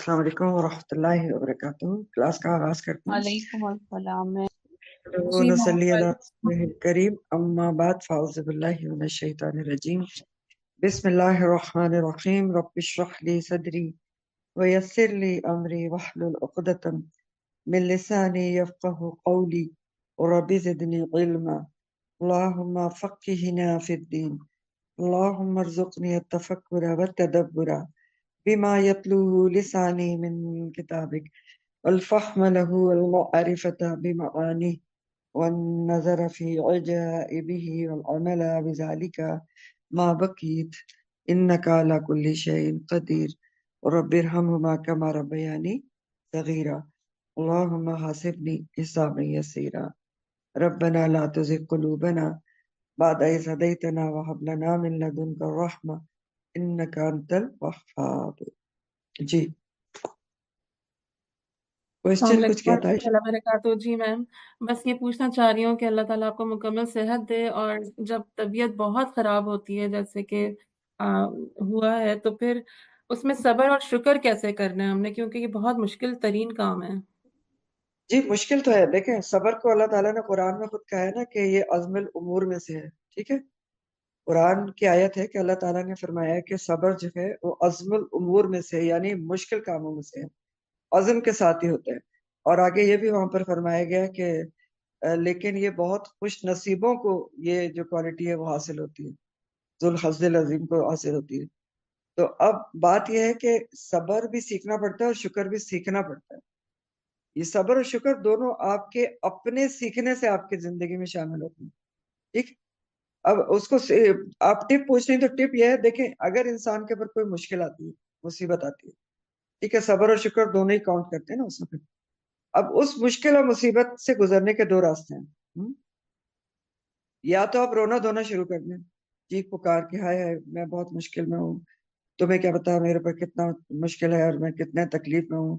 السلام علیکم ورحمۃ اللہ وبرکاتہ۔ کلاس کا آغاز کرتے ہیں۔ وعلیکم السلام جی نصلی علی محمد رسولہ الکریم، اما بعد فاعوذ باللہ من الشیطان الرجیم، بسم اللہ الرحمن الرحیم۔ رب اشرح لی صدری ویسر لی امری واحلل عقدۃ من لسانی یفقهوا قولی رب زدنی علما، اللہم فقہنا فی الدین، اللہم ارزقنی التفکر والتدبر بما یتلوہ لسانی من کتابک، والفهم له والمعرفة بمعانيه، والنظر في عجائبه والعمل بذلك ما بقيت، إنك على كل شيء قدير، رب ارحمهما كما ربياني صغيرا، اللهم حاسبني حسابا يسيرا، ربنا لا تزغ قلوبنا بعد إذ هديتنا وهب لنا من لدنك الرحمة إنك أنت الوهاب۔ جی السلام کوشچن کچھ علیکم کہتا ہے؟ ورحمۃ اللہ وبرکاتہ۔ جی میم، بس یہ پوچھنا چاہ رہی ہوں کہ اللہ تعالیٰ آپ کو مکمل صحت دے، اور جب طبیعت بہت خراب ہوتی ہے جیسے کہ ہوا ہے، تو پھر اس میں صبر اور شکر کیسے کرنا ہے ہم نے، کیونکہ یہ بہت مشکل ترین کام ہے۔ جی مشکل تو ہے، دیکھیں صبر کو اللہ تعالیٰ نے قرآن میں خود کہا ہے نا کہ یہ عزم الامور میں سے ہے، ٹھیک ہے۔ قرآن کی آیت ہے کہ اللہ تعالیٰ نے فرمایا ہے کہ صبر جو ہے وہ عزم الامور میں سے، یعنی مشکل کاموں میں سے ہے، عزم کے ساتھ ہی ہوتا ہے۔ اور آگے یہ بھی وہاں پر فرمایا گیا کہ لیکن یہ بہت خوش نصیبوں کو یہ جو کوالٹی ہے وہ حاصل ہوتی ہے، ذو الحظ العظیم کو حاصل ہوتی ہے۔ تو اب بات یہ ہے کہ صبر بھی سیکھنا پڑتا ہے اور شکر بھی سیکھنا پڑتا ہے۔ یہ صبر اور شکر دونوں آپ کے اپنے سیکھنے سے آپ کی زندگی میں شامل ہوتے ہیں، ٹھیک۔ اب اس کو آپ ٹپ پوچھ رہی ہیں تو ٹپ یہ ہے، دیکھیں اگر انسان کے اوپر کوئی مشکل آتی ہے، مصیبت آتی ہے، ٹھیک ہے، صبر اور شکر دونوں ہی کاؤنٹ کرتے ہیں نا اس وقت۔ اب اس مشکل اور مصیبت سے گزرنے کے دو راستے ہیں، یا تو آپ رونا دھونا شروع کر دیں، چیخ پکار کے ہائے ہائے میں بہت مشکل میں ہوں، تمہیں کیا پتا میرے پر کتنا مشکل ہے اور میں کتنے تکلیف میں ہوں۔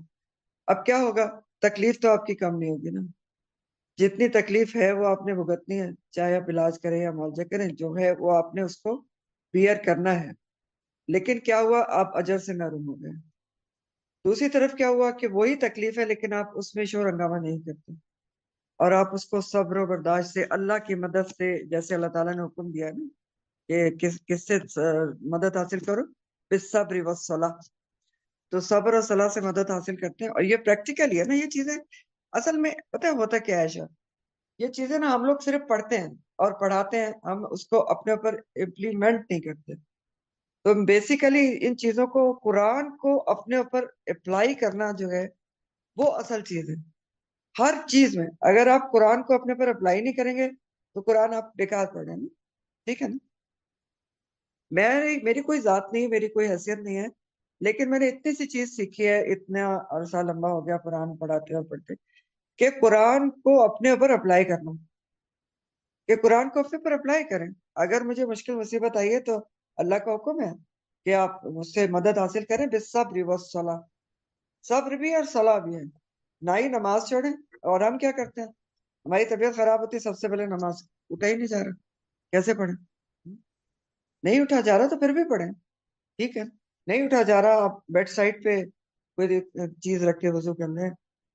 اب کیا ہوگا؟ تکلیف تو آپ کی کم نہیں ہوگی نا، جتنی تکلیف ہے وہ آپ نے بھگتنی ہے، چاہے آپ علاج کریں یا معالجہ کریں، جو ہے وہ آپ نے اس کو بیئر کرنا ہے۔ لیکن کیا ہوا؟ آپ اجر سے محروم ہو گئے۔ دوسری طرف کیا ہوا کہ وہی تکلیف ہے لیکن آپ اس میں شور ہنگامہ نہیں کرتے، اور آپ اس کو صبر و برداشت سے، اللہ کی مدد سے، جیسے اللہ تعالیٰ نے حکم دیا ہے نا کہ کس سے مدد حاصل کرو؟ بالصبر والصلاۃ، تو صبر اور صلاح سے مدد حاصل کرتے ہیں۔ اور یہ پریکٹیکلی ہے نا، یہ چیزیں اصل میں پتہ ہے ہوتا کیا ہے عائشہ، یہ چیزیں نا ہم لوگ صرف پڑھتے ہیں اور پڑھاتے ہیں، ہم اس کو اپنے اوپر امپلیمنٹ نہیں کرتے۔ تو بیسیکلی ان چیزوں کو، قرآن کو اپنے اوپر اپلائی کرنا جو ہے وہ اصل چیز ہے۔ ہر چیز میں اگر آپ قرآن کو اپنے اوپر اپلائی نہیں کریں گے تو قرآن آپ بیکار پڑھ رہے ہیں نا، ٹھیک ہے نا۔ میری کوئی ذات نہیں، میری کوئی حیثیت نہیں ہے، لیکن میں نے اتنی سی چیز سیکھی ہے، اتنا عرصہ لمبا ہو گیا قرآن پڑھاتے اور پڑھتے، کہ قرآن کو اپنے اوپر اپلائی کرنا، کہ قرآن کو اپنے اوپر اپلائی کریں۔ اگر مجھے مشکل مصیبت آئی ہے تو اللہ کا حکم ہے کہ آپ مجھ سے مدد حاصل کریں، بالصبر والصلاۃ، صبر بھی اور صلاح بھی ہے، نہ ہی نماز چھوڑیں۔ اور ہم کیا کرتے ہیں؟ ہماری طبیعت خراب ہوتی ہے، سب سے پہلے نماز اٹھا ہی نہیں جا رہا، کیسے پڑھیں؟ نہیں اٹھا جا رہا تو پھر بھی پڑھیں، ٹھیک ہے۔ نہیں اٹھا جا رہا، آپ بیڈ سائڈ پہ کوئی چیز رکھ کے وضو کر لیں،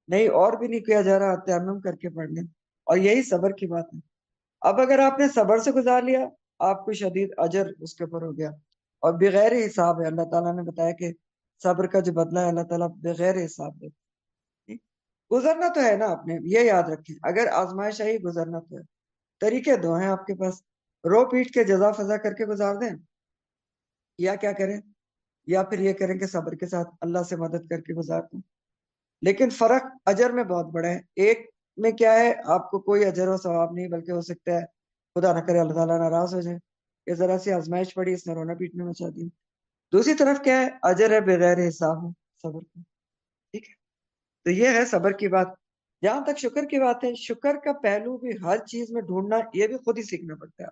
نہیں اور بھی نہیں کیا جا رہا، تیمم کر کے پڑھ لیں۔ اور یہی صبر کی بات ہے۔ اب اگر آپ نے صبر سے گزار لیا، آپ کو شدید اجر اس کے اوپر ہو گیا، اور بغیر حساب ہے۔ اللہ تعالیٰ نے بتایا کہ صبر کا جو بدلہ ہے اللہ تعالیٰ بغیر حساب دے۔ گزرنا تو ہے نا، آپ نے یہ یاد رکھیں، اگر آزمائش آئی گزرنا تو ہے۔ طریقے دو ہیں آپ کے پاس، رو پیٹ کے جزا فضا کر کے گزار دیں، یا کیا کریں، یا پھر یہ کریں کہ صبر کے ساتھ اللہ سے مدد کر کے گزار دیں۔ لیکن فرق اجر میں بہت بڑا ہے۔ ایک میں کیا ہے، آپ کو کوئی اجر و ثواب نہیں، بلکہ ہو سکتا ہے خدا نہ کرے اللہ تعالیٰ ناراض ہو جائے کہ ذرا سی آزمائش پڑی اس نے رونا پیٹنے مچا دی۔ دوسری طرف کیا ہے، اجر ہے بغیر حساب ہے صبر کا، ٹھیک ہے۔ تو یہ ہے صبر کی بات۔ جہاں تک شکر کی بات ہے، شکر کا پہلو بھی ہر چیز میں ڈھونڈنا، یہ بھی خود ہی سیکھنا پڑتا ہے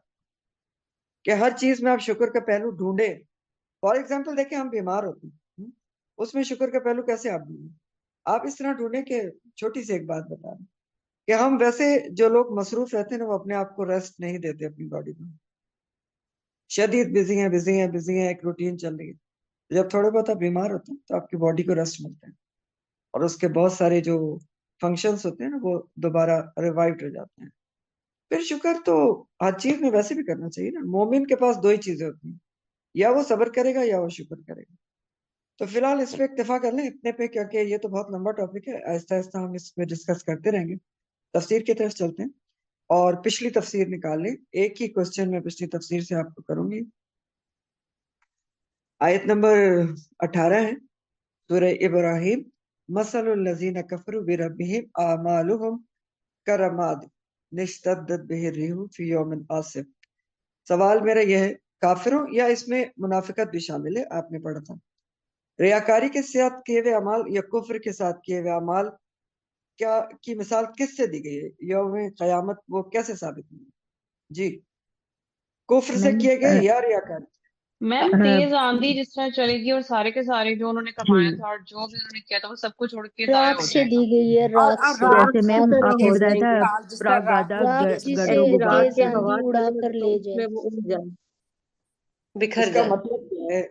کہ ہر چیز میں آپ شکر کا پہلو ڈھونڈیں۔ فار ایگزامپل دیکھیں، ہم بیمار ہوتے ہیں، اس میں شکر کا پہلو کیسے آپ ڈھونڈیں؟ آپ اس طرح ڈھونڈیں کہ، چھوٹی سی ایک بات بتا رہے کہ ہم ویسے جو لوگ مصروف رہتے ہیں نا وہ اپنے آپ کو ریسٹ نہیں دیتے، اپنی باڈی کو، شدید بزی ہیں، ایک روٹین چل رہی ہے۔ جب تھوڑے بہت آپ بیمار ہوتے ہیں تو آپ کی باڈی کو ریسٹ ملتا ہے اور اس کے بہت سارے جو فنکشنز ہوتے ہیں نا وہ دوبارہ ریوائوڈ ہو جاتے ہیں. پھر شکر تو ہر چیز میں ویسے بھی کرنا چاہیے نا. مومن کے پاس دو ہی چیزیں ہوتی ہیں, یا وہ صبر کرے گا یا وہ شکر کرے گا. تو فی الحال اس پہ اکتفا کر لیں اتنے پہ, کیونکہ یہ تو بہت لمبا ٹاپک ہے, آہستہ آہستہ ہم اس پہ ڈسکس کرتے رہیں گے. تفسیر کی طرف چلتے ہیں اور پچھلی تفسیر نکال لیں. ایک ہی کوشچن میں پچھلی تفسیر سے آپ کو کروں گی. آیت نمبر 18 ہے سورہ ابراہیم. مثل الذین کفروا بربہم اعمالهم کرماد اشتدت به الريح فی یوم عاصف. سوال میرا یہ ہے, کافروں یا اس میں منافقت بھی شامل ہے, آپ نے پڑھا تھا, ریاکاری کے ساتھ کیے ہوئے اعمال یا کفر کے ساتھ کیے ہوئے اعمال کیا کی مثال کس سے دی گئی ہے؟ یوم قیامت وہ کیسے ثابت ہوئی؟ جی, کفر سے کیے گئے یا ریاکاری؟ میم تیز آندھی جس طرح چلے گی اور سارے کے سارے جو انہوں نے کمایا تھا اور جو بھی انہوں نے کیا تھا وہ سب کو چھوڑ کے ضائع راکھ ہو سے جائے دی گا. گئی ہے, راکھ سے. جیسے میم ختم آپ ہو نے بتایا جائے تھا گی. جس طرح راکھ گرد جسے و غبار تیز سے آندھی اڑا کر لے اس جائے. میں وہ اڑ جائے. بکھر اس کا جائے. مطلب کیا ہے؟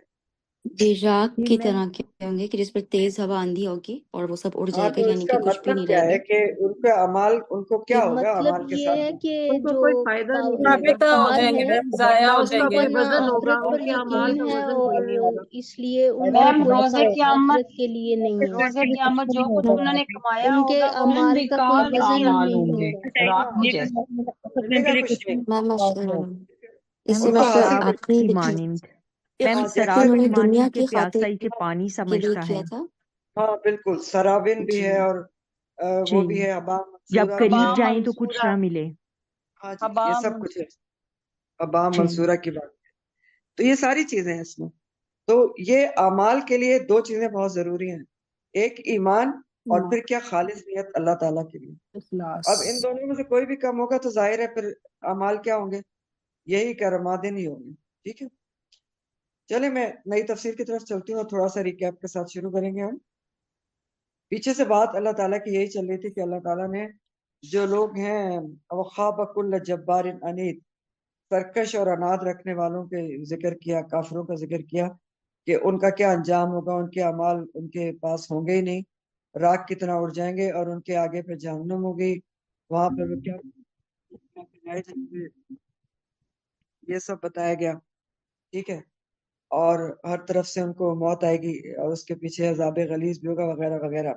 جی راک جی کی میم طرح کے ہوں گے کہ جس پر تیز ہوا آندھی ہوگی اور وہ سب اڑ ہاں, جائے گا, تو اس یعنی کا کہ کچھ بھی مطلب نہیں کیا رہے ہے گا. کہ ان کے اعمال, ان کو کیا ہوگا مطلب اعمال کے یہ ساتھ؟ ہے کہ ان کو جو کوئی فائدہ نہیں ملے گا, نابینا ہو کفار جائیں گے ہیں میم, ضائع نہ ہو اس کا جائیں گے. کوئی انہیں وزن ہوگا, آخرت ان پر کے اعمال یقین کا ہے وزن کوئی اور نہیں ہوگا. اس لیے انہیں میم کوئی روزے قیامت آخرت کے لیے نہیں ہے. روزے قیامت جو کچھ انہوں نے کمایا ان کے ہوگا وہ اعمال کا کوئی بیکار وزن ہی اعمال نہیں ہوں گے, ہوگا. راکھ کی جیسے. ملے گا کچھ نہیں. میں میم اسی وہ میں تو سے حاصل سراب آخری کی دیکھیے مانند. اس میم ہاں, کہ سراب انہوں جیسے نے کی دنیا مانند کے کی خاطر پیاسا اسے پانی کے لیے سمجھتا ہے. کیا تھا. ہاں بالکل, سرابن بھی جی ہے اور جی, وہ بھی ہے, ابا جب منصورہ بھی ہبا ہے. قریب جائیں تو کچھ منصورہ. نہ ملے. ہاں جی, ہبا یہ سب کچھ ہے, ابا جی منصورہ کی بات. تو یہ ساری چیزیں ہیں اس میں. تو یہ اعمال کے لیے دو چیزیں بہت ضروری ہیں, ایک ایمان اور پھر کیا خالص نیت اللہ تعالیٰ کے لیے. اخلاص. اب ان دونوں میں سے کوئی بھی کم ہوگا تو ظاہر ہے پھر اعمال کیا ہوں گے, یہی کرمادن ہی ہوں گے. ٹھیک ہے, چلے میں نئی تفسیر کی طرف چلتی ہوں اور تھوڑا سا ریکیپ کے ساتھ شروع کریں گے ہم. پیچھے سے بات اللہ تعالیٰ کی یہی چل رہی تھی کہ اللہ تعالیٰ نے جو لوگ ہیں وخاب کل جبار عنید, سرکش اور اناد رکھنے والوں کے ذکر کیا, کافروں کا ذکر کیا کہ ان کا کیا انجام ہوگا, ان کے اعمال ان کے پاس ہوں گے ہی نہیں, راک کی طرح اڑ جائیں گے اور ان کے آگے پہ جہنم ہوگی, وہاں پہ وہ کیا پھرائے جائیں گے, یہ سب بتایا گیا. ٹھیک ہے, اور ہر طرف سے ان کو موت آئے گی اور اس کے پیچھے عذاب غلیظ بھی ہوگا وغیرہ وغیرہ.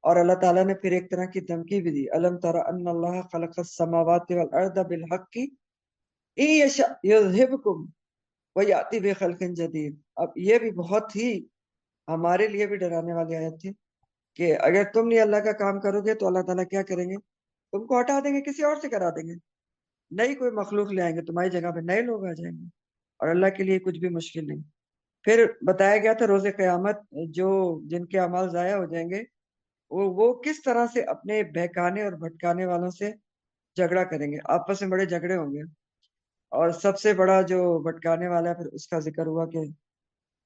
اور اللہ تعالیٰ نے پھر ایک طرح کی دھمکی بھی دی, الم تر ان اللہ خلق السماوات والارض بالحق ان یشاء یذہبکم ویأتی بخلق جدید. اب یہ بھی بہت ہی ہمارے لیے بھی ڈرانے والی آیت تھی کہ اگر تم نہیں اللہ کا کام کرو گے تو اللہ تعالیٰ کیا کریں گے, تم کو ہٹا دیں گے, کسی اور سے کرا دیں گے, نئی کوئی مخلوق لے آئیں گے, تمہاری جگہ پہ نئے لوگ آ جائیں گے, اور اللہ کے لیے کچھ بھی مشکل نہیں. پھر بتایا گیا تھا روز قیامت جو جن کے اعمال ضائع ہو جائیں گے وہ کس طرح سے اپنے بہکانے اور بھٹکانے والوں سے جھگڑا کریں گے, آپس میں بڑے جھگڑے ہوں گے. اور سب سے بڑا جو بھٹکانے والا ہے پھر اس کا ذکر ہوا کہ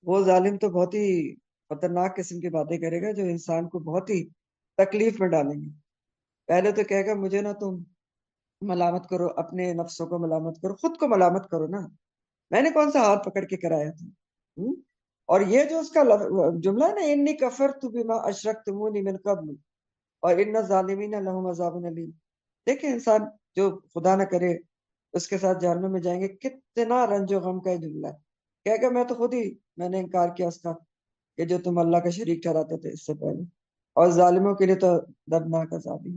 وہ ظالم تو بہت ہی خطرناک قسم کی باتیں کرے گا جو انسان کو بہت ہی تکلیف میں ڈالیں گے. پہلے تو کہے گا مجھے نہ تم ملامت کرو, اپنے نفسوں کو ملامت کرو, خود کو ملامت کرو نا, میں نے کون سا ہاتھ پکڑ کے کرایا تھا. اور یہ جو اس کا جملہ ہے نا, انی کفرت بما اشرکتمونی من قبل اور ان الظالمین لہم عذاب علیم. دیکھیں انسان جو خدا نہ کرے اس کے ساتھ جہنم میں جائیں گے, کتنا رنج و غم کا یہ جملہ ہے. کہے گا میں نے انکار کیا اس کا کہ جو تم اللہ کا شریک ٹھہراتے تھے اس سے پہلے, اور ظالموں کے لیے تو دردناک عذاب ہی.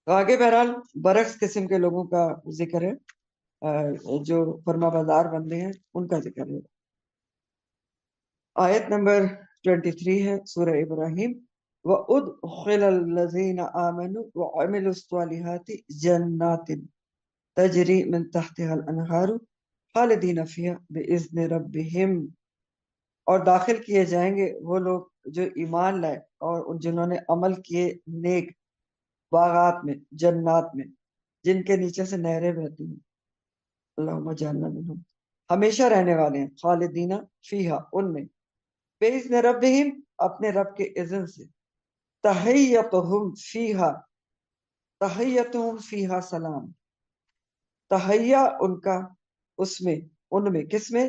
تو آگے بہرحال برعکس قسم کے لوگوں کا ذکر ہے, جو فرما بردار بندے ہیں ان کا ذکر ہے. آیت نمبر 23 ہے سورہ ابراہیم. وَأُدْخِلَ الَّذِينَ آمَنُوا وَعَمِلُوا الصَّالِحَاتِ جَنَّاتٍ تَجْرِي مِن تَحْتِهَا الْأَنْهَارُ خَالِدِينَ فِيهَا بِإِذْنِ رَبِّهِمْ, اور داخل کیے جائیں گے وہ لوگ جو ایمان لائے اور جنہوں نے عمل کیے نیک, باغات میں, جنات میں جن کے نیچے سے نہریں بہتی ہیں. اللہم اجعلنا منہم, ہمیشہ رہنے والے ہیں, خالدین فیہا ان میں, بِإِذْنِ رَبِّهِمْ اپنے رب کے اذن سے, تحیتہم فیہا تحیتہم فیہا سلام, تحیہ ان کا اس میں, ان میں, کس میں,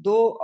2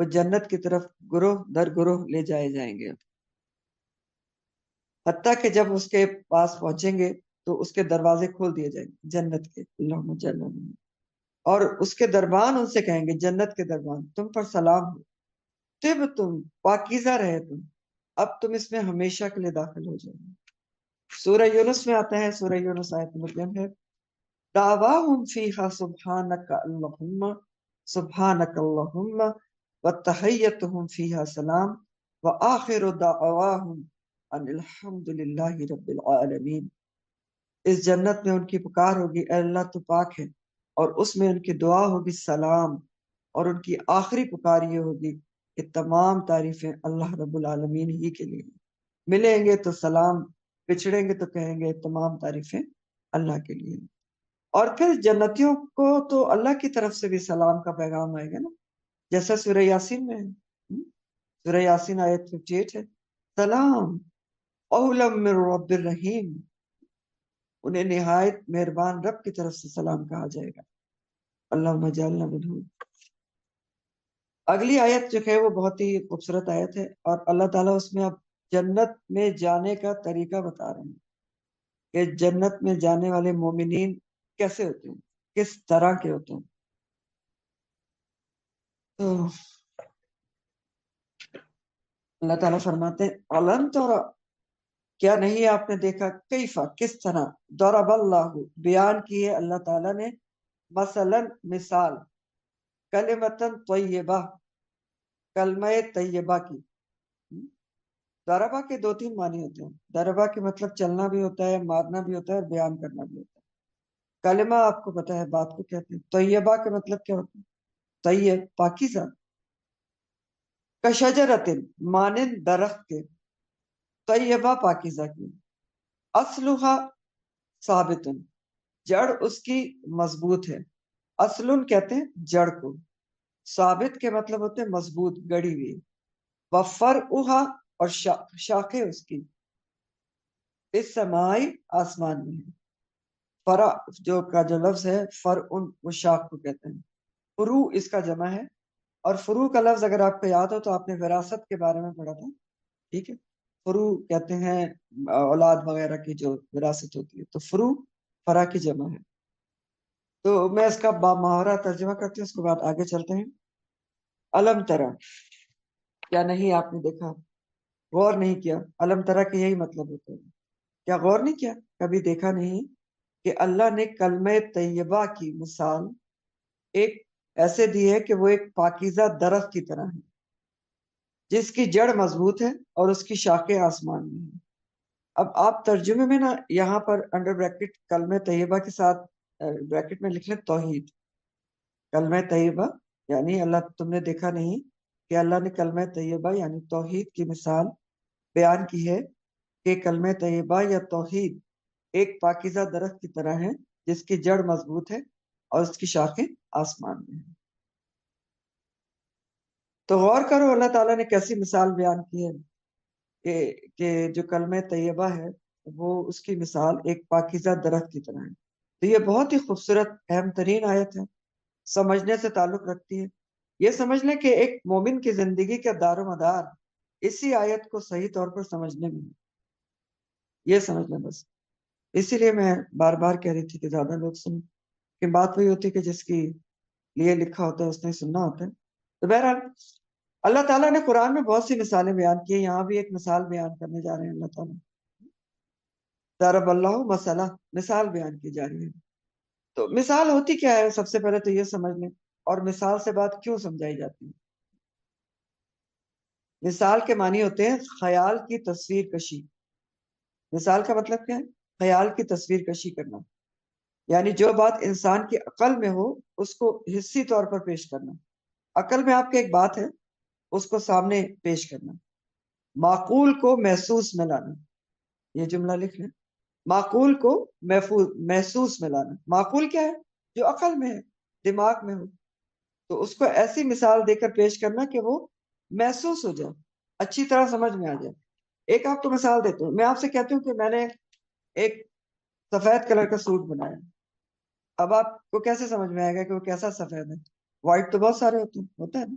وہ جنت کی طرف گروہ در گروہ لے جائے جائیں گے، حتیٰ کہ جب اس کے پاس پہنچیں گے تو اس کے دروازے کھول دیے جائیں گے جنت کے، اللہم جل وعلا، اور اس کے دربان ان سے کہیں گے، جنت کے دربان، تم پر سلام ہو، طب تم پاکیزہ رہے تم، اب تم اس میں ہمیشہ کے لیے داخل ہو جاؤ گے۔ سورہ یونس میں آتا ہے، سورہ یونس آیت نمبر ہے، دعواہم فیہا سبحانک اللہم، سبحانک اللہم، وتحیتہم فیہا سلام، وآخر دعواہم ان الحمد للہ رب العالمین۔ اس جنت میں ان کی پکار ہوگی، اے اللہ تو پاک ہے، اور اس میں ان کی دعا ہوگی سلام، اور ان کی آخری پکار یہ ہوگی کہ تمام تعریفیں اللہ رب العالمین ہی کے لیے، ملیں گے تو سلام، پچھڑیں گے تو کہیں گے تمام تعریفیں اللہ کے لیے۔ اور پھر جنتیوں کو تو اللہ کی طرف سے بھی سلام کا پیغام آئے گا نا، جیسا سورہ یاسین میں ہے، سورہ یاسین آیت 58 ہے، سلام اولم من رب الرحیم، انہیں نہایت مہربان رب کی طرف سے سلام کہا جائے گا، اللہم اجعلنا منہم۔ اگلی آیت جو ہے وہ بہت ہی خوبصورت آیت ہے، اور اللہ تعالیٰ اس میں اب جنت میں جانے کا طریقہ بتا رہے ہیں کہ جنت میں جانے والے مومنین کیسے ہوتے ہیں، کس طرح کے ہوتے ہیں۔ تو اللہ تعالیٰ فرماتے ہیں علم ترى، کیا نہیں آپ نے دیکھا، کیفا کس طرح، ضرب اللہ بیان کی ہے اللہ تعالیٰ نے، مثلا مثال، کلمتن طیبہ، کلمہ طیبہ کی۔ ضربہ کے دو تین معنی ہوتے ہیں، ضربہ کے مطلب چلنا بھی ہوتا ہے، مارنا بھی ہوتا ہے، اور بیان کرنا بھی ہوتا ہے۔ کلمہ آپ کو پتہ ہے بات کو کہتے ہیں، طیبہ کے مطلب کیا ہوتا ہے، طیب پاکیزہ، کشجرۃ مانند درخت کے، طیبہ پاکیزہ کی، اصلھا ثابت، جڑ اس کی مضبوط ہے، اصل کہتے ہیں جڑ کو، ثابت کے مطلب ہوتے ہیں مضبوط گڑی ہوئی، وفرعھا اور شاخیں اس کی، اس سمائی آسمان میں ہے۔ فرع جو لفظ ہے فرع وہ شاخ کو کہتے ہیں، فروع اس کا جمع ہے، اور فروع کا لفظ اگر آپ کو یاد ہو تو آپ نے وراثت کے بارے میں پڑھا تھا، ٹھیک ہے، فروع کہتے ہیں اولاد وغیرہ کی جو وراثت ہوتی ہے، تو فروع فرع کی جمع ہے۔ تو میں اس کا بامحاورہ ترجمہ کرتے ہیں، اس کے بعد آگے چلتے ہیں۔ علم ترى، کیا نہیں آپ نے دیکھا، غور نہیں کیا، علم ترى کے یہی مطلب ہوتا ہے، کیا غور نہیں کیا، کبھی دیکھا نہیں کہ اللہ نے کلمہ طیبہ کی مثال ایک ایسے دی ہے کہ وہ ایک پاکیزہ درخت کی طرح ہے، جس کی جڑ مضبوط ہے اور اس کی شاخیں آسمان میں ہیں۔ اب آپ ترجمے میں نا یہاں پر انڈر بریکٹ کلمہ طیبہ کے ساتھ بریکٹ میں لکھ لیں توحید، کلمہ طیبہ یعنی اللہ، تم نے دیکھا نہیں کہ اللہ نے کلمہ طیبہ یعنی توحید کی مثال بیان کی ہے کہ کلمہ طیبہ یا توحید ایک پاکیزہ درخت کی طرح ہے جس کی جڑ مضبوط ہے اور اس کی شاخیں آسمان میں ہیں۔ تو غور کرو اللہ تعالیٰ نے کیسی مثال بیان کی ہے کہ جو کلمہ طیبہ ہے وہ اس کی مثال ایک پاکیزہ درخت کی طرح ہے۔ تو یہ بہت ہی خوبصورت اہم ترین آیت ہے، سمجھنے سے تعلق رکھتی ہے۔ یہ سمجھ لیں کہ ایک مومن کی زندگی کا دار و مدار اسی آیت کو صحیح طور پر سمجھنے میں ہے، یہ سمجھ لیں بس۔ اسی لیے میں بار بار کہہ رہی تھی کہ زیادہ لوگ سنیں، کہ بات وہی ہوتی ہے کہ جس کی لیے لکھا ہوتا ہے اس نے سننا ہوتا ہے۔ تو بہرحال اللہ تعالیٰ نے قرآن میں بہت سی مثالیں بیان کی ہیں، یہاں بھی ایک مثال بیان کرنے جا رہے ہیں اللہ تعالیٰ، ضرب اللہ مثلا، مثال بیان کی جا رہی ہے۔ تو مثال ہوتی کیا ہے، سب سے پہلے تو یہ سمجھ لیں، اور مثال سے بات کیوں سمجھائی جاتی ہے۔ مثال کے معنی ہوتے ہیں خیال کی تصویر کشی۔ مثال کا مطلب کیا ہے، خیال کی تصویر کشی کرنا، یعنی جو بات انسان کی عقل میں ہو اس کو حسی طور پر پیش کرنا۔ عقل میں آپ کے ایک بات ہے، اس کو سامنے پیش کرنا، معقول کو محسوس میں لانا، یہ جملہ لکھ لیں، معقول کو محسوس میں لانا۔ معقول کیا ہے، جو عقل میں ہے، دماغ میں ہو، تو اس کو ایسی مثال دے کر پیش کرنا کہ وہ محسوس ہو جائے، اچھی طرح سمجھ میں آ جائے۔ ایک آپ کو مثال دیتا ہوں، میں آپ سے کہتی ہوں کہ میں نے ایک سفید کلر کا سوٹ بنایا، اب آپ کو کیسے سمجھ میں آئے گا کہ وہ کیسا سفید ہے؟ وائٹ تو بہت سارے ہوتے ہیں، ہوتا ہے نا،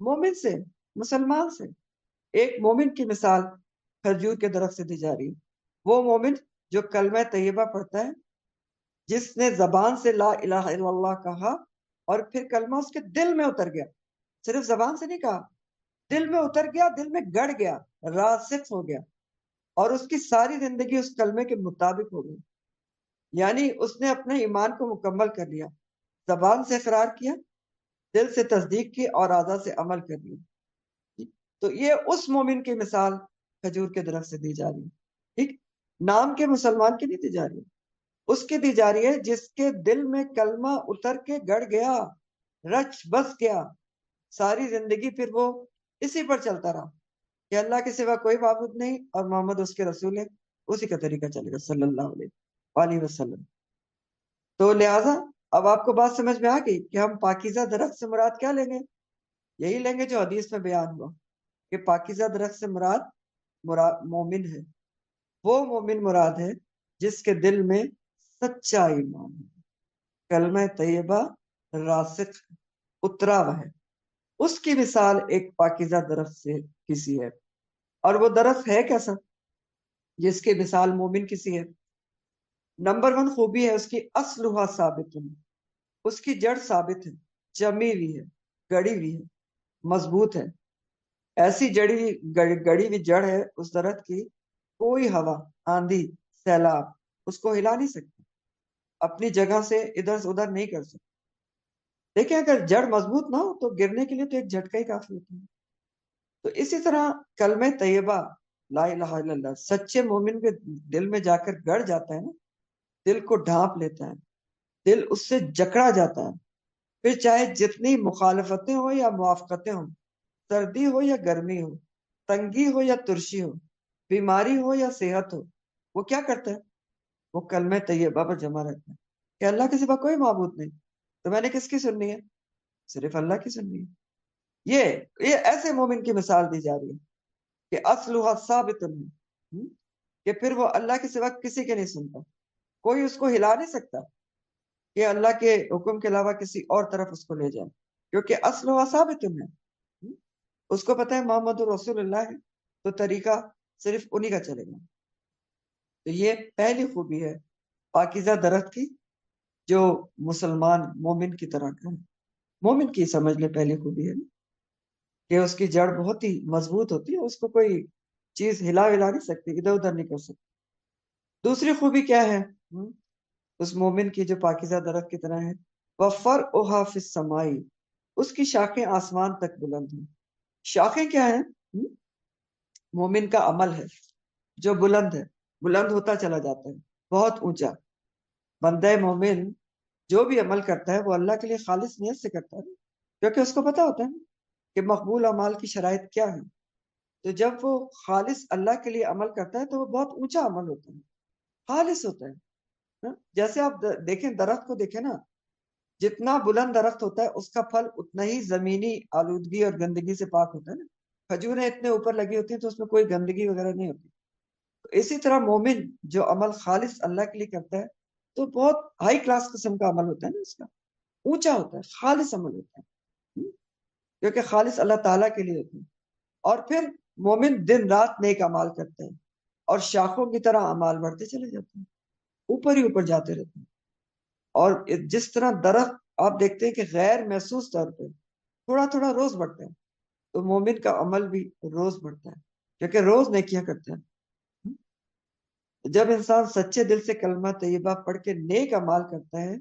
مومن سے، مسلمان سے. ایک مومن کی مثال کھجور کے درخت سے دی جا رہی ہے. وہ مومن جو کلمہ طیبہ پڑھتا ہے، جس نے زبان سے لا الہ الا اللہ کہا اور پھر کلمہ اس کے دل میں اتر گیا. صرف زبان سے نہیں کہا، دل میں اتر گیا، دل میں گڑ گیا، راسخ ہو گیا، اور اس کی ساری زندگی اس کلمے کے مطابق ہو گئی. یعنی اس نے اپنے ایمان کو مکمل کر لیا، زبان سے اقرار کیا، دل سے تصدیق کی اور اعضاء سے عمل کر لیا. تو یہ اس مومن کی مثال کھجور کے درخت سے دی جا رہی ہے. ٹھیک، نام کے مسلمان کی نہیں دی جا رہی ہے، اس کی دی جا رہی ہے جس کے دل میں کلمہ اتر کے گڑ گیا، رچ بس گیا، ساری زندگی پھر وہ اسی پر چلتا رہا کہ اللہ کے سوا کوئی معبود نہیں اور محمد اس کے رسول ہے، اسی کا طریقہ چلے گا صلی اللہ علیہ وآلہ وسلم. تو لہٰذا اب آپ کو بات سمجھ میں آ گئی کہ ہم پاکیزہ درخت سے مراد کیا لیں گے؟ یہی لیں گے جو حدیث میں بیان ہوا کہ پاکیزہ درخت سے مراد مومن ہے. وہ مومن مراد ہے جس کے دل میں سچا ایمان ہے، کلمہ طیبہ راسخ اترا ہوا ہے. اس کی مثال ایک پاکیزہ درخت سے کسی ہے. اور وہ درخت ہے کیسا جس کی مثال مومن کسی ہے؟ نمبر 1 خوبی ہے اس کی اصلها ثابت، اس کی جڑ ثابت ہے، جمی ہوئی ہے، گڑی ہوئی ہے، مضبوط ہے. ایسی گڑی ہوئی جڑ ہے اس درخت کی، کوئی ہوا، آندھی، سیلاب اس کو ہلا نہیں سکتی، اپنی جگہ سے ادھر سے ادھر نہیں کر سکتی. دیکھیں اگر جڑ مضبوط نہ ہو تو گرنے کے لیے تو ایک جھٹکا ہی کافی ہوتا ہے. تو اسی طرح کلمہ طیبہ لا الہ الا اللہ سچے مومن کے دل میں جا کر گڑ جاتا ہے نا، دل کو ڈھانپ لیتا ہے، دل اس سے جکڑا جاتا ہے. پھر چاہے جتنی مخالفتیں ہوں یا موافقتیں ہوں، سردی ہو یا گرمی ہو، تنگی ہو یا ترشی ہو، بیماری ہو یا صحت ہو، وہ کیا کرتا ہے؟ وہ کلمہ طیبہ پر جمع رہتا ہے کہ اللہ کے سوا کوئی معبود نہیں، تو میں نے کس کی سننی ہے؟ صرف اللہ کی سننی ہے. یہ ایسے مومن کی مثال دی جا رہی ہے کہ اصلها ثابت ہے، کہ پھر وہ اللہ کے سوا کسی کے نہیں سنتا، کوئی اس کو ہلا نہیں سکتا کہ اللہ کے حکم کے علاوہ کسی اور طرف اس کو لے جائے، کیونکہ اصلها ثابت ہے. اس کو پتہ ہے محمد رسول اللہ ہے، تو طریقہ صرف انہی کا چلے گا. تو یہ پہلی خوبی ہے پاکیزہ درخت کی جو مسلمان مومن کی طرح کا ہے. مومن کی سمجھ لے پہلی خوبی ہے کہ اس کی جڑ بہت ہی مضبوط ہوتی ہے، اس کو کوئی چیز ہلا نہیں سکتی، ادھر ادھر نہیں کر سکتی. دوسری خوبی کیا ہے اس مومن کی جو پاکیزہ درخت کی طرح ہے؟ وَفَرْعُهَا فِي السَّمَاءِ، اس کی شاخیں آسمان تک بلند ہیں. شاخیں کیا ہیں؟ مومن کا عمل ہے جو بلند ہے، بلند ہوتا چلا جاتا ہے، بہت اونچا. بندہ مومن جو بھی عمل کرتا ہے وہ اللہ کے لیے خالص نیت سے کرتا ہے، کیونکہ اس کو پتا ہوتا ہے کہ مقبول اعمال کی شرائط کیا ہے. تو جب وہ خالص اللہ کے لیے عمل کرتا ہے تو وہ بہت اونچا عمل ہوتا ہے، خالص ہوتا ہے. جیسے آپ دیکھیں درخت کو دیکھیں نا، جتنا بلند درخت ہوتا ہے اس کا پھل اتنا ہی زمینی آلودگی اور گندگی سے پاک ہوتا ہے نا. کھجوریں اتنے اوپر لگی ہوتی ہیں تو اس میں کوئی گندگی وغیرہ نہیں ہوتی. تو اسی طرح مومن جو عمل خالص اللہ کے لیے کرتا ہے تو بہت ہائی کلاس قسم کا عمل ہوتا ہے نا، اس کا اونچا ہوتا ہے، خالص عمل ہوتا ہے، کیونکہ خالص اللہ تعالیٰ کے لیے ہوتا ہے. اور پھر مومن دن رات نیک اعمال کرتے ہیں اور شاخوں کی طرح اعمال بڑھتے چلے جاتے ہیں، اوپر ہی اوپر جاتے رہتے ہیں. اور جس طرح درخت آپ دیکھتے ہیں کہ غیر محسوس طور پہ تھوڑا تھوڑا روز بڑھتا ہے، تو مومن کا عمل بھی روز بڑھتا ہے کیونکہ روز نیکیاں کرتے ہیں. جب انسان سچے دل سے کلمہ طیبہ پڑھ کے نیک اعمال کرتا ہے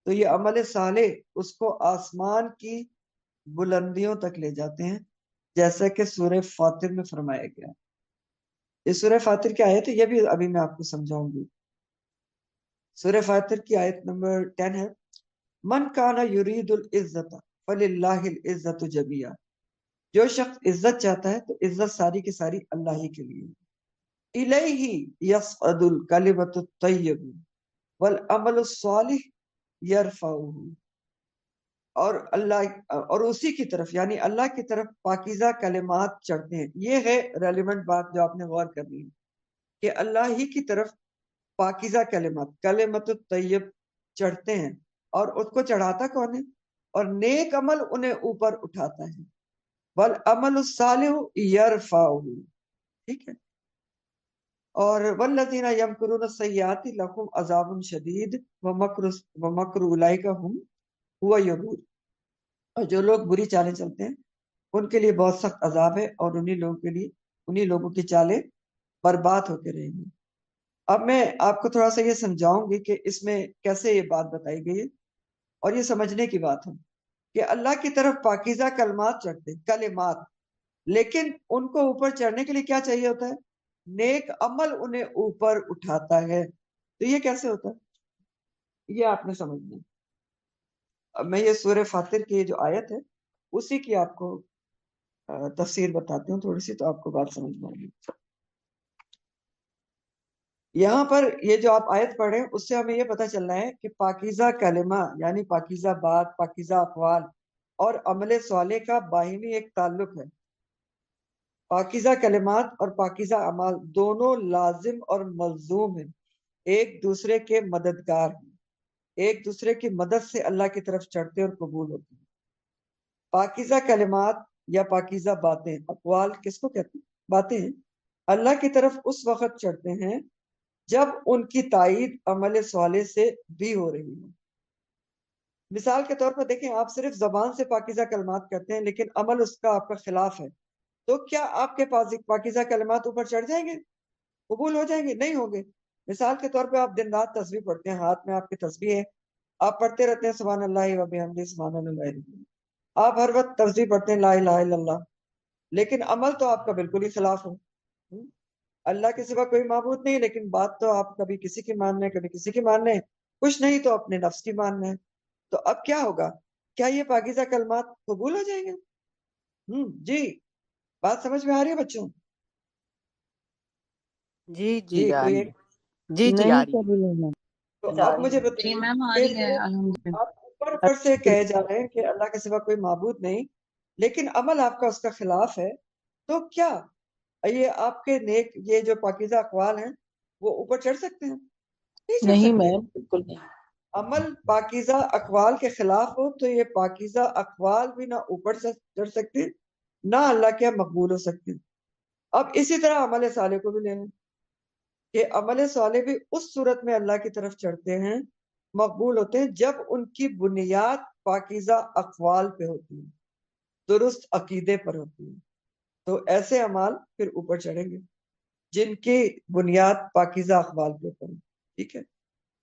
تو یہ عمل صالح اس کو آسمان کی بلندیوں تک لے جاتے ہیں، جیسا کہ سورہ فاطر میں فرمایا گیا. یہ سورہ فاطر کی آیت ہے، یہ بھی ابھی میں آپ کو سمجھاؤں گی. سورہ فاطر کی آیت نمبر 10 ہے، من کان یرید العزت فللہ العزت جمیعا، جو شخص عزت چاہتا ہے تو عزت ساری کی ساری اللہ ہی کے لیے. الیہ یصعد الکلمۃ الطیب والعمل الصالح یرفعہ، اور اسی کی طرف یعنی اللہ کی طرف پاکیزہ کلمات چڑھتے ہیں. یہ ہے ریلیونٹ بات جو آپ نے غور کرنی ہے کہ اللہ ہی کی طرف پاکیزہ کلمت الطیب چڑھتے ہیں، اور اس کو چڑھاتا کون ہے؟ اور نیک عمل انہیں اوپر اٹھاتا ہے. والعمل الصالح یرفعہ، ٹھیک ہے. اور والذین یمکرون السیئات لہم عذاب شدید ومکر اولئک هو یبور. اور جو لوگ بری چالیں چلتے ہیں ان کے لیے بہت سخت عذاب ہے، اور انہی لوگوں کی چالیں برباد ہوتے رہیں گی. اب میں آپ کو تھوڑا سا یہ سمجھاؤں گی کہ اس میں کیسے یہ بات بتائی گئی ہے، اور یہ سمجھنے کی بات ہے کہ اللہ کی طرف پاکیزہ کلمات، لیکن ان کو اوپر چڑھنے کے لیے کیا چاہیے ہوتا ہے؟ نیک عمل انہیں اوپر اٹھاتا ہے. تو یہ کیسے ہوتا ہے، یہ آپ نے سمجھنا ہے. اب میں یہ سورہ فاطر کی جو آیت ہے اسی کی آپ کو تفسیر بتاتی ہوں تھوڑی سی، تو آپ کو بات سمجھ میں آئے گی. یہاں پر یہ جو آپ آیت پڑھ رہے ہیں اس سے ہمیں یہ پتہ چل رہا ہے کہ پاکیزہ کلمہ یعنی پاکیزہ بات، پاکیزہ اقوال اور عمل صالح کا باہمی ایک تعلق ہے. پاکیزہ کلمات اور پاکیزہ اعمال دونوں لازم اور ملزوم ہیں، ایک دوسرے کے مددگار ہیں، ایک دوسرے کی مدد سے اللہ کی طرف چڑھتے اور قبول ہوتے ہیں. پاکیزہ کلمات یا پاکیزہ باتیں، اقوال کس کو کہتے ہیں؟ باتیں ہیں، اللہ کی طرف اس وقت چڑھتے ہیں جب ان کی تائید عمل صالح سے بھی ہو رہی ہے. مثال کے طور پر دیکھیں، آپ صرف زبان سے پاکیزہ کلمات کرتے ہیں لیکن عمل اس کا آپ کا خلاف ہے، تو کیا آپ کے پاس پاکیزہ کلمات اوپر چڑھ جائیں گے؟ قبول ہو جائیں گے؟ نہیں ہوں گے. مثال کے طور پہ آپ دن رات تسبیح پڑھتے ہیں، ہاتھ میں آپ کی تسبیح ہے، آپ پڑھتے رہتے ہیں سبحان اللہ و بحمدہ سبحان اللہ العظیم، آپ ہر وقت تسبیح پڑھتے ہیں لا الہ الا اللہ، لیکن عمل تو آپ کا بالکل ہی خلاف ہو. اللہ کے سوا کوئی معبود نہیں، لیکن بات تو آپ کبھی کسی کی مان رہے ہیں، کبھی کسی کی مان رہے ہیں، کچھ نہیں تو اپنے نفس کی مان رہے ہیں. تو اب کیا ہوگا؟ کیا یہ پاکیزہ کلمات قبول ہو جائیں گے؟ جی بات سمجھ میں آ رہی ہے بچوں؟ جی جی جی آ کوئی رہی ایک، ہے، جی جی آ نہیں رہی ہے. قبول ہونا. تو اچھا اب مجھے جی بتائیے میم آ کہ رہی ہے جو الحمد آپ اوپر سے کہے جا رہے ہیں کہ اللہ کے سوا کوئی معبود نہیں، لیکن عمل آپ کا اس کا خلاف ہے، تو کیا یہ آپ کے نیک یہ جو پاکیزہ اقوال ہیں وہ اوپر چڑھ سکتے ہیں؟ نہیں چڑھ نہیں سکتے. میم بالکل نہیں. عمل پاکیزہ اقوال کے خلاف ہو تو یہ پاکیزہ اقوال بھی نہ اوپر سے چڑھ سکتے نہ اللہ کے مقبول ہو سکتے. اب اسی طرح عمل صالح کو بھی لیں گے کہ عمل صالح بھی اس صورت میں اللہ کی طرف چڑھتے ہیں، مقبول ہوتے ہیں، جب ان کی بنیاد پاکیزہ اقوال پہ ہوتی ہے، درست عقیدے پر ہوتی ہے. تو ایسے اعمال پھر اوپر چڑھیں گے جن کی بنیاد پاکیزہ اقوال پہ اوپر ہے. ٹھیک ہے.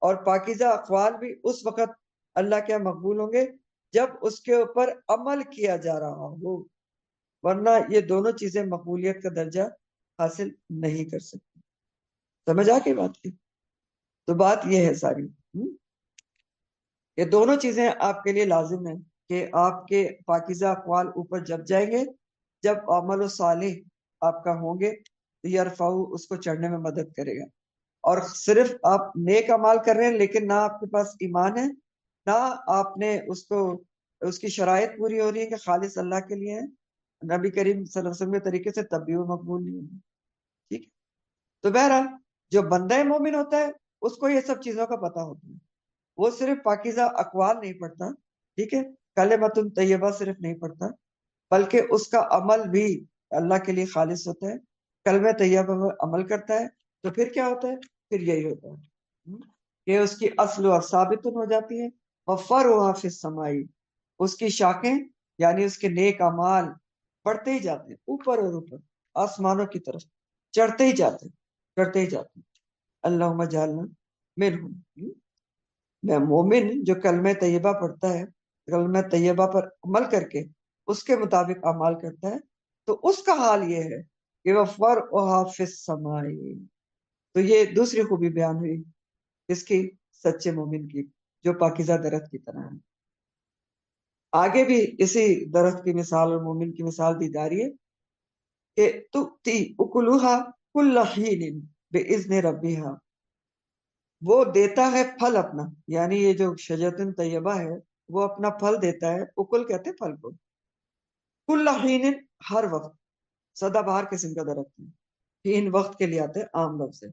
اور پاکیزہ اقوال بھی اس وقت اللہ کے مقبول ہوں گے جب اس کے اوپر عمل کیا جا رہا ہو، ورنہ یہ دونوں چیزیں مقبولیت کا درجہ حاصل نہیں کر سکتی. سمجھ آ کے بات کی؟ تو بات یہ ہے ساری، یہ دونوں چیزیں آپ کے لیے لازم ہیں کہ آپ کے پاکیزہ اقوال اوپر جب جائیں گے، جب عمل و صالح آپ کا ہوں گے تو یرفعو اس کو چڑھنے میں مدد کرے گا. اور صرف آپ نیک اعمال کر رہے ہیں لیکن نہ آپ کے پاس ایمان ہے، نہ آپ نے اس کی شرائط پوری ہو رہی ہے کہ خالص اللہ کے لیے ہے، نبی کریم صلی اللہ علیہ وسلم کے طریقے سے، تب بھی وہ مقبول نہیں ہوگی. ٹھیک ہے. تو بہرحال جو بندہ مومن ہوتا ہے اس کو یہ سب چیزوں کا پتہ ہوتا ہے، وہ صرف پاکیزہ اقوال نہیں پڑھتا، ٹھیک ہے، کلمۃ طیبہ صرف نہیں پڑھتا، بلکہ اس کا عمل بھی اللہ کے لیے خالص ہوتا ہے، کلمہ طیبہ پر عمل کرتا ہے. تو پھر کیا ہوتا ہے؟ پھر یہی ہوتا ہے کہ اس کی اصل و ثابت ہو جاتی ہے، وفرعها فی السماء، اس کی شاخیں یعنی اس کے نیک اعمال بڑھتے ہی جاتے ہیں اوپر اور اوپر آسمانوں کی طرف، چڑھتے ہی جاتے ہیں، چڑھتے ہی جاتے ہیں. اللہم اجعلنا منہم. میں مومن جو کلمہ طیبہ پڑھتا ہے، کلمہ طیبہ پر عمل کر کے اس کے مطابق اعمال کرتا ہے، تو اس کا حال یہ ہے کہ وفرعها فی السماء. تو یہ دوسری خوبی بیان ہوئی اس کی، سچے مومن کی، جو پاکیزہ درخت کی طرح ہے. آگے بھی اسی درخت کی مثال اور مومن کی مثال دی جا رہی ہے کہ تؤتی اکلھا کل حین باذن ربھا، وہ دیتا ہے پھل اپنا، یعنی یہ جو شجرۃ طیبہ ہے وہ اپنا پھل دیتا ہے، اکل کہتے ہیں پھل کو، کل حین ہر وقت، سدا بہار قسم کا درخت ہے، حین وقت کے لیے آتے ہیں عام لفظ سے،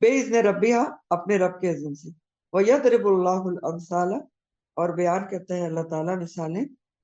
باذن ربھا اپنے رب کے اذن سے، ویضرب اللہ الامثال اور بیان کرتا ہے اللہ تعالیٰ مثالیں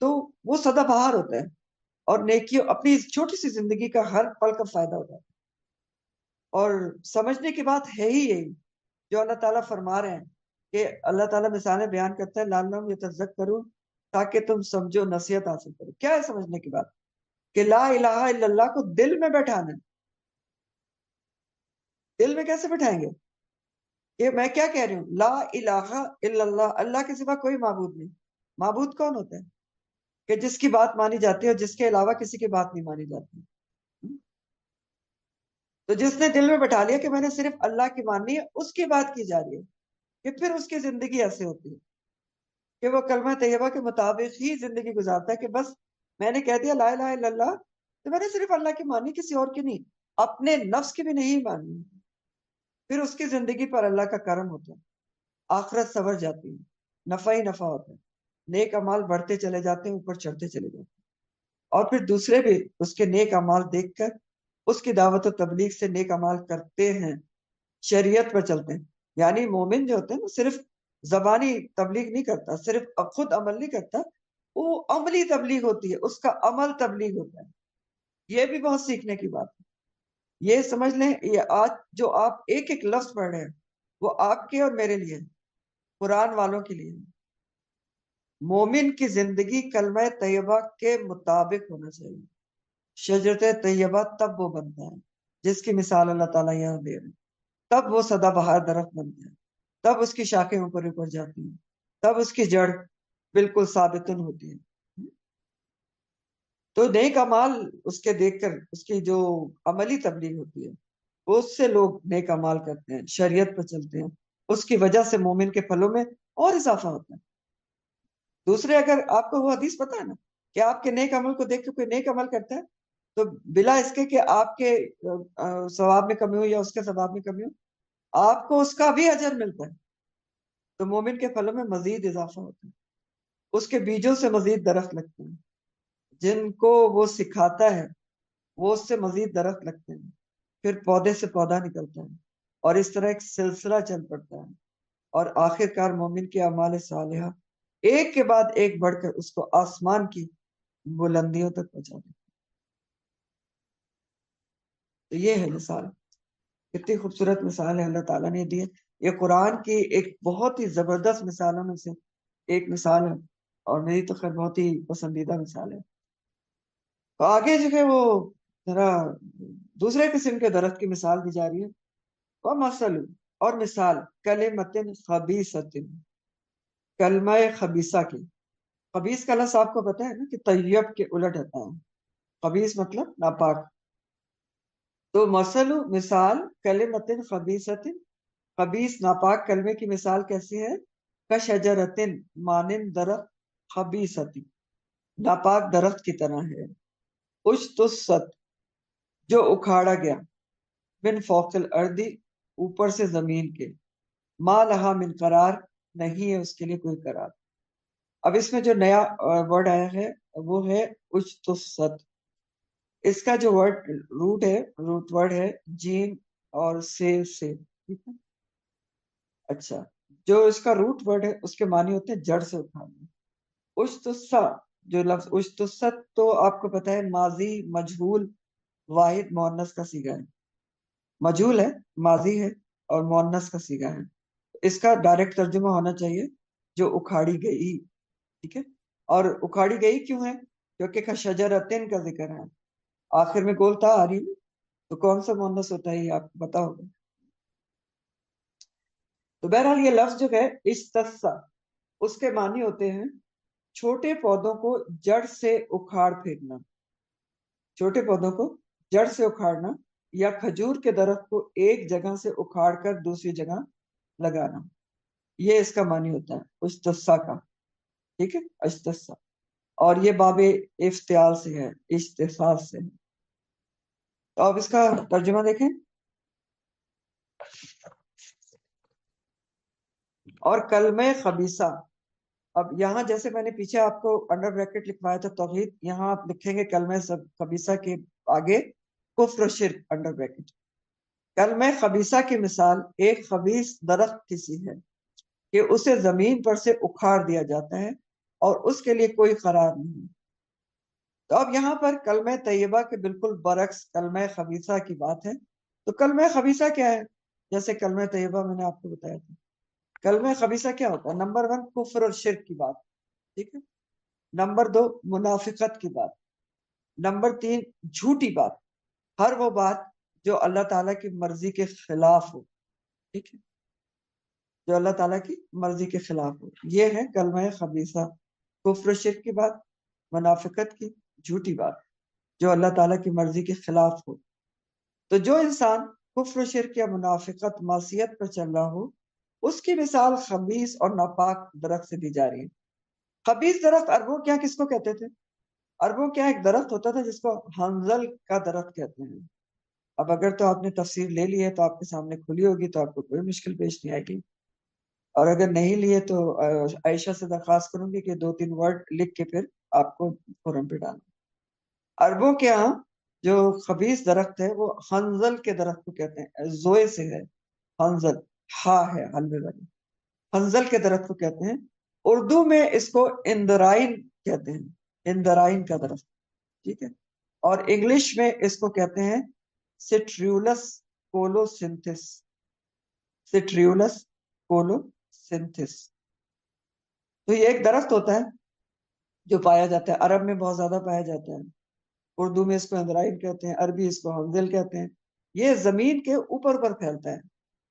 تو وہ سدا بہار ہوتا ہے، اور نیکیوں اپنی چھوٹی سی زندگی کا ہر پل کا فائدہ ہوتا ہے. اور سمجھنے کی بات ہے ہی یہی جو اللہ تعالیٰ فرما رہے ہیں کہ اللہ تعالیٰ مثالیں بیان کرتا ہے لعلہم یتذکرون، تاکہ تم سمجھو، نصیحت حاصل کرو. کیا ہے سمجھنے کی بات؟ کہ لا الہ الا اللہ کو دل میں بیٹھانا ہے. دل میں کیسے بٹھائیں گے؟ کہ میں کیا کہہ رہی ہوں، لا الہ الا اللہ، اللہ کے سوا کوئی معبود نہیں. معبود کون ہوتا ہے؟ کہ جس کی بات مانی جاتی ہے اور جس کے علاوہ کسی کی بات نہیں مانی جاتی. تو جس نے دل میں بٹھا لیا کہ میں نے صرف اللہ کی ماننی ہے، اس کی بات کی جا رہی ہے، کہ پھر اس کی زندگی ایسے ہوتی ہے کہ وہ کلمہ طیبہ کے مطابق ہی زندگی گزارتا ہے کہ بس میں نے کہہ دیا لا الہ الا اللہ، تو میں نے صرف اللہ کی مانی، کسی اور کی نہیں، اپنے نفس کی بھی نہیں مانی. پھر اس کی زندگی پر اللہ کا کرم ہوتا ہے، آخرت سنور جاتی ہے، نفع ہی نفع ہوتا ہے، نیک اعمال بڑھتے چلے جاتے ہیں، اوپر چڑھتے چلے جاتے ہیں. اور پھر دوسرے بھی اس کے نیک اعمال دیکھ کر اس کی دعوت و تبلیغ سے نیک اعمال کرتے ہیں، شریعت پر چلتے ہیں. یعنی مومن جو ہوتے ہیں وہ صرف زبانی تبلیغ نہیں کرتا، صرف خود عمل نہیں کرتا، وہ عملی تبلیغ ہوتی ہے، اس کا عمل تبلیغ ہوتا ہے. یہ بھی بہت سیکھنے کی بات ہے. یہ سمجھ لیں، یہ آج جو آپ ایک ایک لفظ پڑھ رہے ہیں وہ آپ کے اور میرے لیے، قرآن والوں کے لیے. مومن کی زندگی کلمہ طیبہ کے مطابق ہونا چاہیے. شجرت طیبہ تب وہ بنتا ہے جس کی مثال اللہ تعالیٰ یہاں دے رہے ہیں. تب وہ سدا بہار درخت بنتا ہے، تب اس کی شاخیں اوپر اوپر جاتی ہیں، تب اس کی جڑ بالکل ثابتن ہوتی ہے. تو نیک اعمال اس کے دیکھ کر اس کی جو عملی تبلیغ ہوتی ہے، اس سے لوگ نیک اعمال کرتے ہیں، شریعت پر چلتے ہیں، اس کی وجہ سے مومن کے پھلوں میں اور اضافہ ہوتا ہے. دوسرے، اگر آپ کو وہ حدیث پتہ ہے نا کہ آپ کے نیک عمل کو دیکھ کے کوئی نیک عمل کرتا ہے تو بلا اس کے کہ آپ کے ثواب میں کمی ہو یا اس کے ثواب میں کمی ہو، آپ کو اس کا بھی اجر ملتا ہے. تو مومن کے پھلوں میں مزید اضافہ ہوتا ہے، اس کے بیجوں سے مزید درخت لگتے ہیں، جن کو وہ سکھاتا ہے وہ اس سے مزید درخت لگتے ہیں، پھر پودے سے پودا نکلتا ہے، اور اس طرح ایک سلسلہ چل پڑتا ہے، اور آخر کار مومن کے اعمال صالحہ ایک کے بعد ایک بڑھ کر اس کو آسمان کی بلندیوں تک پہنچا دیتے. تو یہ ہے مثال، کتنی خوبصورت مثال ہے اللہ تعالیٰ نے دی ہے. یہ قرآن کی ایک بہت ہی زبردست مثالوں میں سے ایک مثال ہے، اور میری تو خیر بہت ہی پسندیدہ مثال ہے. تو آگے جو ہے وہ ذرا دوسرے قسم کے درخت کی مثال دی جا رہی ہے. وہ مثل اور مثال کلمۃ خبیثۃ، کلمہ خبیثہ کی. خبیث کا لفظ آپ کو پتہ ہے نا کہ طیب کے الٹ ہوتا ہے، خبیث مطلب ناپاک. تو مثل مثال کلمۃ خبیثۃ، خبیث ناپاک کلمے کی مثال کیسی ہے؟ کشجرۃ، مانند درخت، خبیثۃ، ناپاک درخت کی طرح ہے. اجتثت، جو اکھاڑا گیا، من فوق الارض، اوپر سے زمین کے، ما لہا من قرار، نہیں ہے اس کے لیے کوئی قرار. اب اس میں جو نیا ورڈ آیا ہے وہ ہے اجتثت. اس کا جو روٹ ورڈ ہے جیم اور سے، ٹھیک ہے. اچھا، جو اس کا روٹ ورڈ ہے اس کے معنی ہوتے ہیں جڑ سے اٹھانا. اجتثہ، جو لفظ اجتثت تو آپ کو پتہ ہے ماضی مجہول واحد مؤنث کا صیغہ ہے، مجہول ہے، ماضی ہے، اور مؤنث کا صیغہ ہے. اس کا ڈائریکٹ ترجمہ ہونا چاہیے جو اکھاڑی گئی، ٹھیک ہے. اور اکھاڑی گئی کیوں ہے؟ کیونکہ کشجرتن کا ذکر ہے، آخر میں گول تھا آ رہی، تو کون سا مؤنث ہوتا ہے یہ آپ کو پتا ہوگا. تو بہرحال یہ لفظ جو ہے اجتثہ، اس کے معنی ہوتے ہیں چھوٹے پودوں کو جڑ سے اکھاڑ پھینکنا، چھوٹے پودوں کو جڑ سے اکھاڑنا، یا کھجور کے درخت کو ایک جگہ سے اکھاڑ کر دوسری جگہ لگانا. یہ اس کا معنی ہوتا ہے اجتثہ کا، ٹھیک ہے، اجتثہ. اور یہ باب افتعال سے ہے، اجتثاث سے ہے. تو آپ اس کا ترجمہ دیکھیں. اور کلمہ خبیثہ، اب یہاں جیسے میں نے پیچھے آپ کو انڈر بریکٹ لکھوایا تھا توحید، یہاں آپ لکھیں گے کلمہ خبیثہ کے آگے کفر و شرک انڈر بریکٹ. کلمہ خبیثہ کی مثال ایک خبیث درخت کی سی ہے کہ اسے زمین پر سے اکھاڑ دیا جاتا ہے اور اس کے لیے کوئی قرار نہیں. تو اب یہاں پر کلمہ طیبہ کے بالکل برعکس کلمہ خبیثہ کی بات ہے. تو کلمہ خبیثہ کیا ہے؟ جیسے کلمہ طیبہ میں نے آپ کو بتایا تھا. کلمہ خبیثہ کیا ہوتا ہے؟ نمبر 1 کفر اور شرک کی بات، ٹھیک ہے. نمبر 2 منافقت کی بات. نمبر 3 جھوٹی بات، ہر وہ بات جو اللہ تعالیٰ کی مرضی کے خلاف ہو، ٹھیک ہے، جو اللہ تعالیٰ کی مرضی کے خلاف ہو. یہ ہے کلمہ خبیثہ. کفر و شرک کی بات، منافقت کی، جھوٹی بات جو اللہ تعالیٰ کی مرضی کے خلاف ہو. تو جو انسان کفر و شرک یا منافقت معصیت پر چل رہا ہو، اس کی مثال خبیث اور ناپاک درخت سے دی جا رہی ہے. خبیث درخت عربوں کیا کس کو کہتے تھے؟ عربوں کیا ایک درخت ہوتا تھا جس کو حنظل کا درخت کہتے ہیں. اب اگر تو آپ نے تفسیر لے لی ہے تو آپ کے سامنے کھلی ہوگی تو آپ کو کوئی مشکل پیش نہیں آئے گی، اور اگر نہیں لیے تو عائشہ سے درخواست کروں گی کہ 2-3 ورڈ لکھ کے پھر آپ کو فورم پہ ڈالیں. عربوں کے ہاں جو خبیث درخت ہے وہ حنظل کے درخت کو کہتے ہیں. زوئے سے ہے حنظل، ہا ہے حلوے والی، حنظل کے درخت کو کہتے ہیں. اردو میں اس کو اندرائن کہتے ہیں، اندرائن کا درخت، ٹھیک ہے. اور انگلش میں اس کو کہتے ہیں سٹریولس کولوسینتھس، سٹریولس کولوسینتھس. تو یہ ایک درخت ہوتا ہے جو پایا جاتا ہے، عرب میں بہت زیادہ پایا جاتا ہے. اردو میں اس کو اندرائن کہتے ہیں، عربی اس کو حنظل کہتے ہیں. یہ زمین کے اوپر اوپر پھیلتا ہے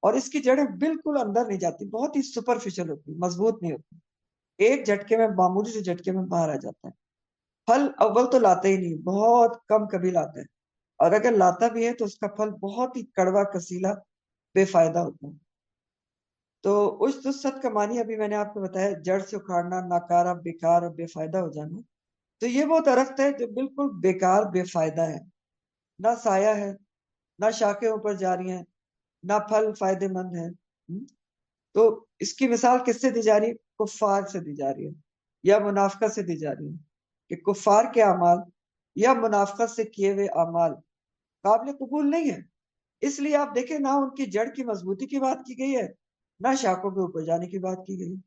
اور اس کی جڑیں بالکل اندر نہیں جاتی، بہت ہی سپرفیشل ہوتی، مضبوط نہیں ہوتی. ایک جھٹکے میں، معمولی سے جھٹکے میں باہر آ جاتا ہے. پھل اول تو لاتا ہی نہیں، بہت کم کبھی لاتا ہے، اور اگر لاتا بھی ہے تو اس کا پھل بہت ہی کڑوا کسیلا بے فائدہ ہوتا ہے. تو اشت کا معنی ابھی میں نے آپ کو بتایا، جڑ سے اکھاڑنا، ناکارہ، بیکار اور بے فائدہ ہو جانا. تو یہ وہ درخت ہے جو بالکل بیکار بے فائدہ ہے، نہ سایہ ہے، نہ شاخیں اوپر جا رہی ہیں، نہ پھل فائدے مند ہے. تو اس کی مثال کس سے دی جا رہی ہے؟ کفار سے دی جا رہی ہے یا منافقت سے دی جا رہی ہے، کہ کفار کے اعمال یا منافقت سے کیے ہوئے اعمال قابل قبول نہیں ہے. اس لیے آپ دیکھیں، نہ ان کی جڑ کی مضبوطی کی بات کی گئی ہے، نہ شاخوں کے اوپر جانے کی بات کی گئی ہے،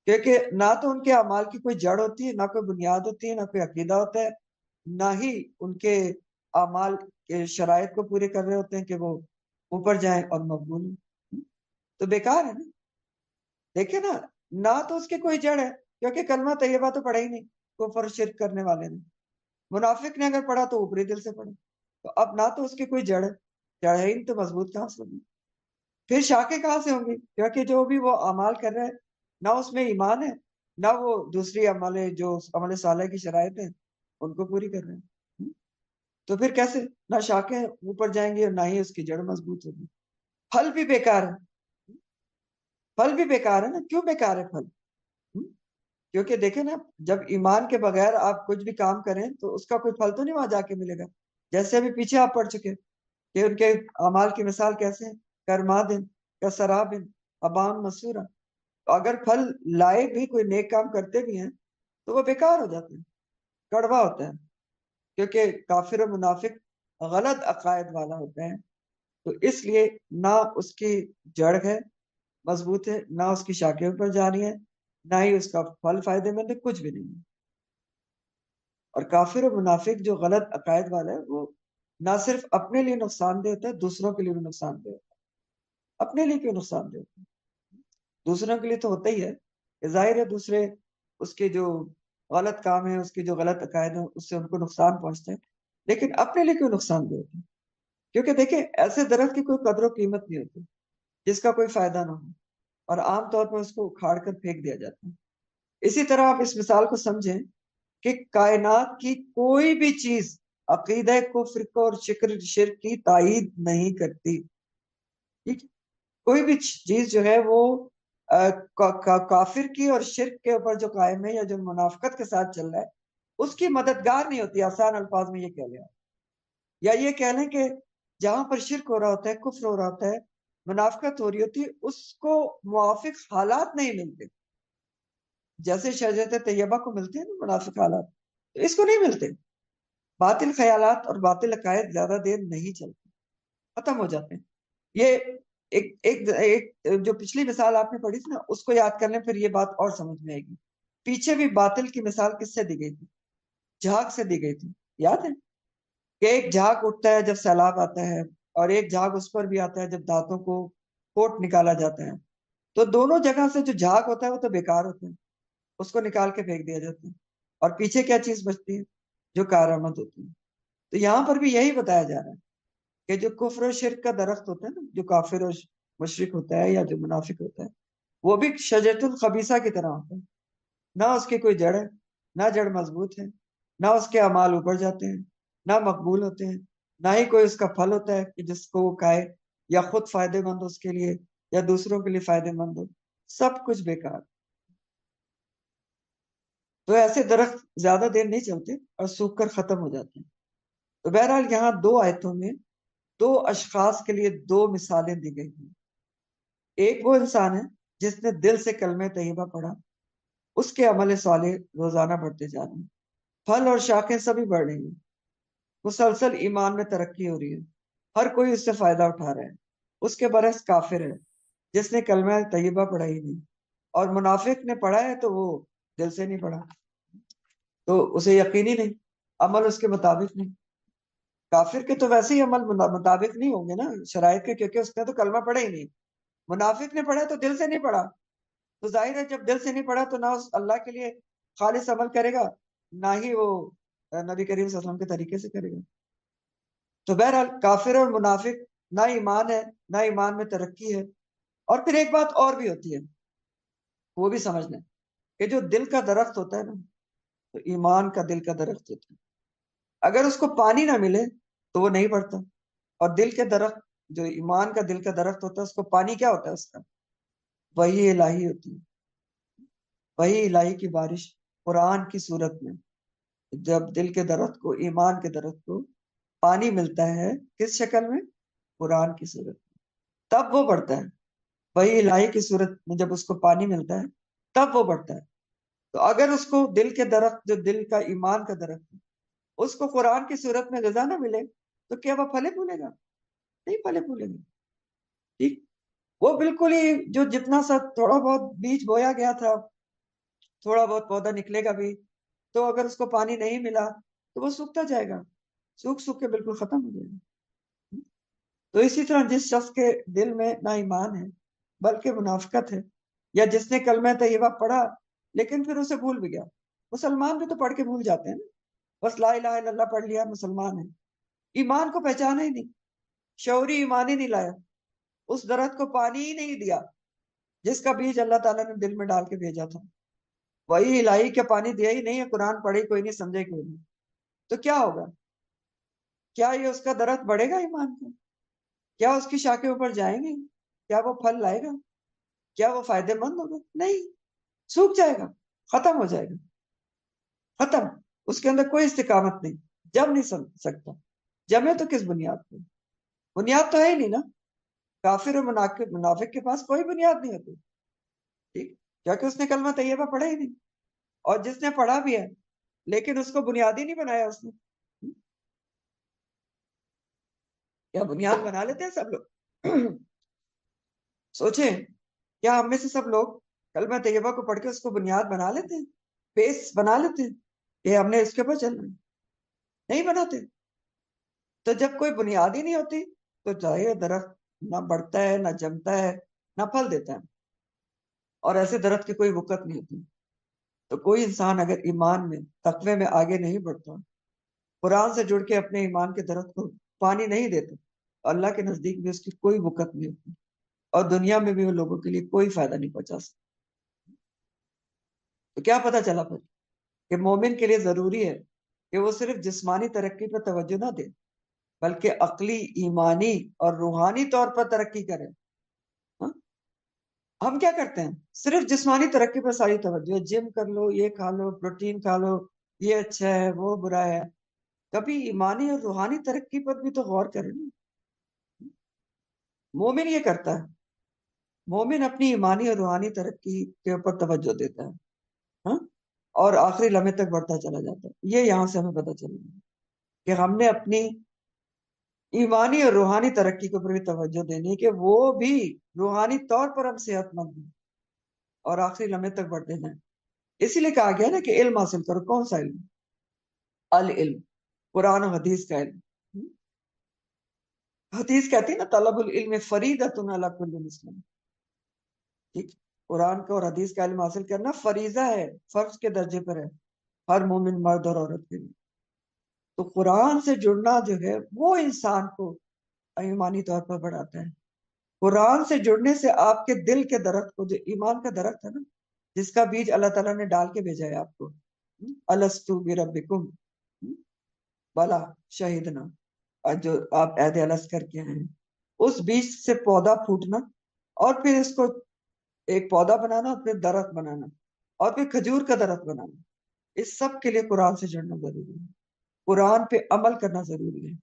کیونکہ نہ تو ان کے اعمال کی کوئی جڑ ہوتی ہے، نہ کوئی بنیاد ہوتی ہے، نہ کوئی عقیدہ ہوتا ہے، نہ ہی ان کے اعمال کے شرائط کو پورے کر رہے ہوتے ہیں کہ وہ اوپر جائیں اور مقبول ہوں. تو بیکار ہے نا. دیکھیں نا، نہ تو اس کی کوئی جڑ ہے، کیونکہ کلمہ طیبہ تو پڑھا ہی نہیں کفر شرک کرنے والے نے. منافق نے اگر پڑھا تو اوپری دل سے پڑھا. تو اب نہ تو اس کی کوئی جڑ ہے، جڑ ہے ہی تو مضبوط کہاں سے ہوگی؟ پھر شاخیں کہاں سے ہوں گی؟ کیونکہ جو بھی وہ اعمال کر رہے ہیں، نہ اس میں ایمان ہے، نہ وہ دوسری جو عمل صالح کی شرائط ہیں ان کو پوری کر رہے ہیں. تو پھر کیسے؟ نہ شاخیں اوپر جائیں گی اور نہ ہی اس کی جڑ مضبوط ہوگی. پھل بھی بیکار ہے، پھل بھی بیکار ہے نا. کیوں بیکار ہے پھل؟ کیونکہ دیکھیں نا، جب ایمان کے بغیر آپ کچھ بھی کام کریں تو اس کا کوئی پھل تو نہیں وہاں جا کے ملے گا. جیسے ابھی پیچھے آپ پڑھ چکے کہ ان کے اعمال کی مثال کیسے ہیں، کرمادن کا سرابن ابان مسورا. اگر پھل لائے بھی، کوئی نیک کام کرتے بھی ہیں تو وہ بیکار ہو جاتے ہیں، کڑوا ہوتا ہے، کیونکہ کافر و منافق غلط عقائد والا ہوتا ہے. تو اس لیے نہ اس کی جڑ ہے مضبوط ہے، نہ اس کی شاخیں اوپر جا رہی ہیں، نہ ہی اس کا پھل فائدے مند ہے، کچھ بھی نہیں ہے. اور کافر و منافق جو غلط عقائد والا ہے وہ نہ صرف اپنے لیے نقصان دہ ہوتا ہے، دوسروں کے لیے بھی نقصان دہ ہوتا ہے. اپنے لیے کیوں نقصان دہ ہوتا ہے؟ دوسروں کے لیے تو ہوتا ہی ہے، ظاہر ہے دوسرے اس کے جو غلط کام ہے، اس کے جو غلط عقائد ہیں، اس سے ان کو نقصان پہنچتا ہے. لیکن اپنے لیے کیوں نقصان دہ ہوتا ہے؟ کیونکہ دیکھیں، ایسے درخت کی کوئی قدر و قیمت نہیں ہوتی جس کا کوئی فائدہ نہ ہو، اور عام طور پر اس کو اکھاڑ کر پھینک دیا جاتا ہے. اسی طرح آپ اس مثال کو سمجھیں کہ کائنات کی کوئی بھی چیز عقیدہ کفر کو اور شرک کی تائید نہیں کرتی. ٹھیک ہے؟ کوئی بھی چیز جو ہے وہ کافر کی اور شرک کے اوپر جو قائم ہے یا جو منافقت کے ساتھ چل رہا ہے اس کی مددگار نہیں ہوتی. آسان الفاظ میں یہ کہہ لیں، یا یہ کہہ لیں کہ جہاں پر شرک ہو رہا ہوتا ہے، کفر ہو رہا ہوتا ہے، منافقت ہو رہی ہوتی ہے، اس کو موافق حالات نہیں ملتے. جیسے شجرت طیبہ کو ملتے ہیں نا منافق حالات، تو اس کو نہیں ملتے. باطل خیالات اور باطل عقائد زیادہ دیر نہیں چلتے، ختم ہو جاتے ہیں. یہ ایک جو پچھلی مثال آپ نے پڑھی تھی نا، اس کو یاد کر لیں، پھر یہ بات اور سمجھ میں آئے گی. پیچھے بھی باطل کی مثال کس سے دی گئی تھی؟ جھاگ سے دی گئی تھی، یاد ہے کہ ایک جھاگ اٹھتا ہے جب سیلاب آتا ہے، اور ایک جھاگ اس پر بھی آتا ہے جب دانتوں کو کوٹ نکالا جاتا ہے. تو دونوں جگہ سے جو جھاگ ہوتا ہے وہ تو بیکار ہوتا ہے، اس کو نکال کے پھینک دیا جاتا ہے، اور پیچھے کیا چیز بچتی ہے؟ جو کارآمد ہوتی ہے. تو یہاں پر بھی یہی بتایا جا رہا ہے کہ جو کفر و شرک کا درخت ہوتا ہے نا، جو کافر و مشرک ہوتا ہے یا جو منافق ہوتا ہے، وہ بھی شجرۃ الخبیثہ کی طرح ہوتا ہے. نہ اس کی کوئی جڑ ہے، نہ جڑ مضبوط ہے، نہ اس کے اعمال اوپر جاتے ہیں، نہ مقبول ہوتے ہیں، نہ ہی کوئی اس کا پھل ہوتا ہے کہ جس کو وہ کھائے یا خود فائدے مند ہو اس کے لیے یا دوسروں کے لیے فائدے مند ہو. سب کچھ بیکار. تو ایسے درخت زیادہ دیر نہیں چلتے اور سوکھ کر ختم ہو جاتے ہیں. تو بہرحال یہاں 2 آیتوں میں 2 اشخاص کے لیے 2 مثالیں دی گئی ہیں. ایک وہ انسان ہے جس نے دل سے کلمہ طیبہ پڑھا، اس کے عمل صالح روزانہ بڑھتے جا رہے ہیں، پھل اور شاخیں سبھی بڑھ رہی ہیں، مسلسل ایمان میں ترقی ہو رہی ہے، ہر کوئی اس سے فائدہ اٹھا رہا ہے. اس کے برعکس کافر ہے جس نے کلمہ طیبہ پڑھا ہی نہیں، اور منافق نے پڑھا ہے تو وہ دل سے نہیں پڑھا، تو اسے یقینی نہیں، عمل اس کے مطابق نہیں. کافر کے تو ویسے ہی عمل مطابق نہیں ہوں گے نا شرائط کے، کیونکہ اس نے تو کلمہ پڑھا ہی نہیں. منافق نے پڑھا تو دل سے نہیں پڑھا، تو ظاہر ہے جب دل سے نہیں پڑھا تو نہ اس اللہ کے لیے خالص عمل کرے گا، نہ ہی وہ نبی کریم صلی اللہ علیہ وسلم کے طریقے سے کرے گا. تو بہرحال کافر اور منافق نہ ایمان ہے نہ ایمان میں ترقی ہے. اور پھر ایک بات اور بھی ہوتی ہے، وہ بھی سمجھنا کہ جو دل کا درخت ہوتا ہے نا، تو ایمان کا دل کا درخت ہوتا ہے، اگر اس کو پانی نہ ملے تو وہ نہیں بڑھتا. اور دل کے درخت، جو ایمان کا دل کا درخت ہوتا ہے، اس کو پانی کیا ہوتا ہے؟ اس کا وحی الہی ہوتی ہے. وحی الہی کی بارش قرآن کی صورت میں. جب دل کے درخت کو، ایمان کے درخت کو پانی ملتا ہے کس شکل میں؟ قرآن کی صورت میں، تب وہ بڑھتا ہے. وحی الہی کی صورت میں جب اس کو پانی ملتا ہے تب وہ بڑھتا ہے. تو اگر اس کو دل کے درخت، جو دل کا ایمان کا درخت ہے، اس کو قرآن کی صورت میں غذا نہ ملے تو کیا وہ پھلے پھولے گا؟ نہیں پھلے پھولے گا. ٹھیک، وہ بالکل ہی جو جتنا سا تھوڑا بہت بیج بویا گیا تھا، تھوڑا بہت پودا نکلے گا بھی، تو اگر اس کو پانی نہیں ملا تو وہ سوکھتا جائے گا، سوکھ سوکھ کے بالکل ختم ہو جائے گا. تو اسی طرح جس شخص کے دل میں نہ ایمان ہے بلکہ منافقت ہے، یا جس نے کلمہ طیبہ پڑھا لیکن پھر اسے بھول بھی گیا. مسلمان بھی تو پڑھ کے بھول جاتے ہیں نا، بس لا الہ الا اللہ پڑھ لیا مسلمان ہے، ایمان کو پہچانا ہی نہیں، شعوری ایمان ہی نہیں لایا، اس درخت کو پانی ہی نہیں دیا جس کا بیج اللہ تعالیٰ نے دل میں ڈال کے بھیجا تھا. وہی الہی کے پانی دیا ہی نہیں ہے، قرآن پڑھے کوئی نہیں، سمجھے کوئی نہیں، تو کیا ہوگا؟ کیا یہ اس کا درخت بڑھے گا ایمان کا؟ کیا اس کی شاخیں اوپر جائیں گی؟ کیا وہ پھل لائے گا؟ کیا وہ فائدے مند ہوگا؟ نہیں، سوکھ جائے گا، ختم ہو جائے گا، ختم. اس کے اندر کوئی استقامت نہیں، جم نہیں سکتا. جمے تو کس بنیاد پہ؟ بنیاد تو ہے ہی نہیں نا. کافر و منافق کے پاس کوئی بنیاد نہیں ہوتی، ٹھیک، کیونکہ اس نے کلمہ طیبہ پڑھا ہی نہیں. اور جس نے پڑھا بھی ہے لیکن اس کو بنیادی نہیں بنایا اس نے. کیا بنیاد بنا لیتے ہیں سب لوگ؟ سوچیں، کیا ہم میں سے سب لوگ کلمہ طیبہ کو پڑھ کے اس کو بنیاد بنا لیتے ہیں، بیس بنا لیتے ہیں کہ ہم نے اس کے اوپر چلنا ہے؟ نہیں بناتے. تو جب کوئی بنیاد ہی نہیں ہوتی تو چاہے درخت نہ بڑھتا ہے، نہ جمتا ہے، نہ پھل دیتا ہے، اور ایسے درخت کی کوئی وقت نہیں ہوتی. تو کوئی انسان اگر ایمان میں، تقوی میں آگے نہیں بڑھتا، قرآن سے جڑ کے اپنے ایمان کے درخت کو پانی نہیں دیتا، اللہ کے نزدیک بھی اس کی کوئی وقت نہیں ہوتی، اور دنیا میں بھی وہ لوگوں کے لیے کوئی فائدہ نہیں پہنچا سکتا. تو کیا پتہ چلا پھر کہ مومن کے لیے ضروری ہے کہ وہ صرف جسمانی ترقی پر توجہ نہ دے بلکہ عقلی، ایمانی اور روحانی طور پر ترقی کرے. ہاں؟ ہم کیا کرتے ہیں؟ صرف جسمانی ترقی پر ساری توجہ، جم کر لو، یہ کھا لو، پروٹین کھا لو، یہ اچھا ہے وہ برا ہے. کبھی ایمانی اور روحانی ترقی پر بھی تو غور کریں. مومن یہ کرتا ہے، مومن اپنی ایمانی اور روحانی ترقی کے اوپر توجہ دیتا ہے، ہاں، اور آخری لمحے تک بڑھتا چلا جاتا ہے. یہ یہاں سے ہمیں پتہ چلے گا کہ ہم نے اپنی ایمانی اور روحانی ترقی کے اوپر بھی توجہ دینی ہے، کہ وہ بھی روحانی طور پر ہم صحت مند ہیں اور آخری لمحے تک بڑھتے جائیں. اسی لیے کہا گیا نا کہ علم حاصل کرو. کون سا علم؟ العلم، قرآن و حدیث کا علم. حدیث کہتی ہے نا طلب العلم فریضۃ علی کل مسلم. ٹھیک، قرآن کا اور حدیث کا علم حاصل کرنا فریضہ ہے، فرض کے درجے پر ہے ہر مومن مرد اور عورت کے لیے. تو قرآن سے جڑنا جو ہے وہ انسان کو ایمانی طور پر بڑھاتا ہے. قرآن سے جڑنے سے آپ کے دل کے درخت کو، جو ایمان کا درخت ہے نا، جس کا بیج اللہ تعالیٰ نے ڈال کے بھیجا ہے آپ کو، الستو بربکم، بلا شہیدنا، جو آپ عہد الست کر کے ہیں، اس بیج سے پودا پھوٹنا اور پھر اس کو ایک پودا بنانا اور پھر درخت بنانا اور پھر کھجور کا درخت بنانا، اس سب کے لیے قرآن سے جڑنا ضروری ہے. قرآن پہ عمل کرنا ضروری ہے.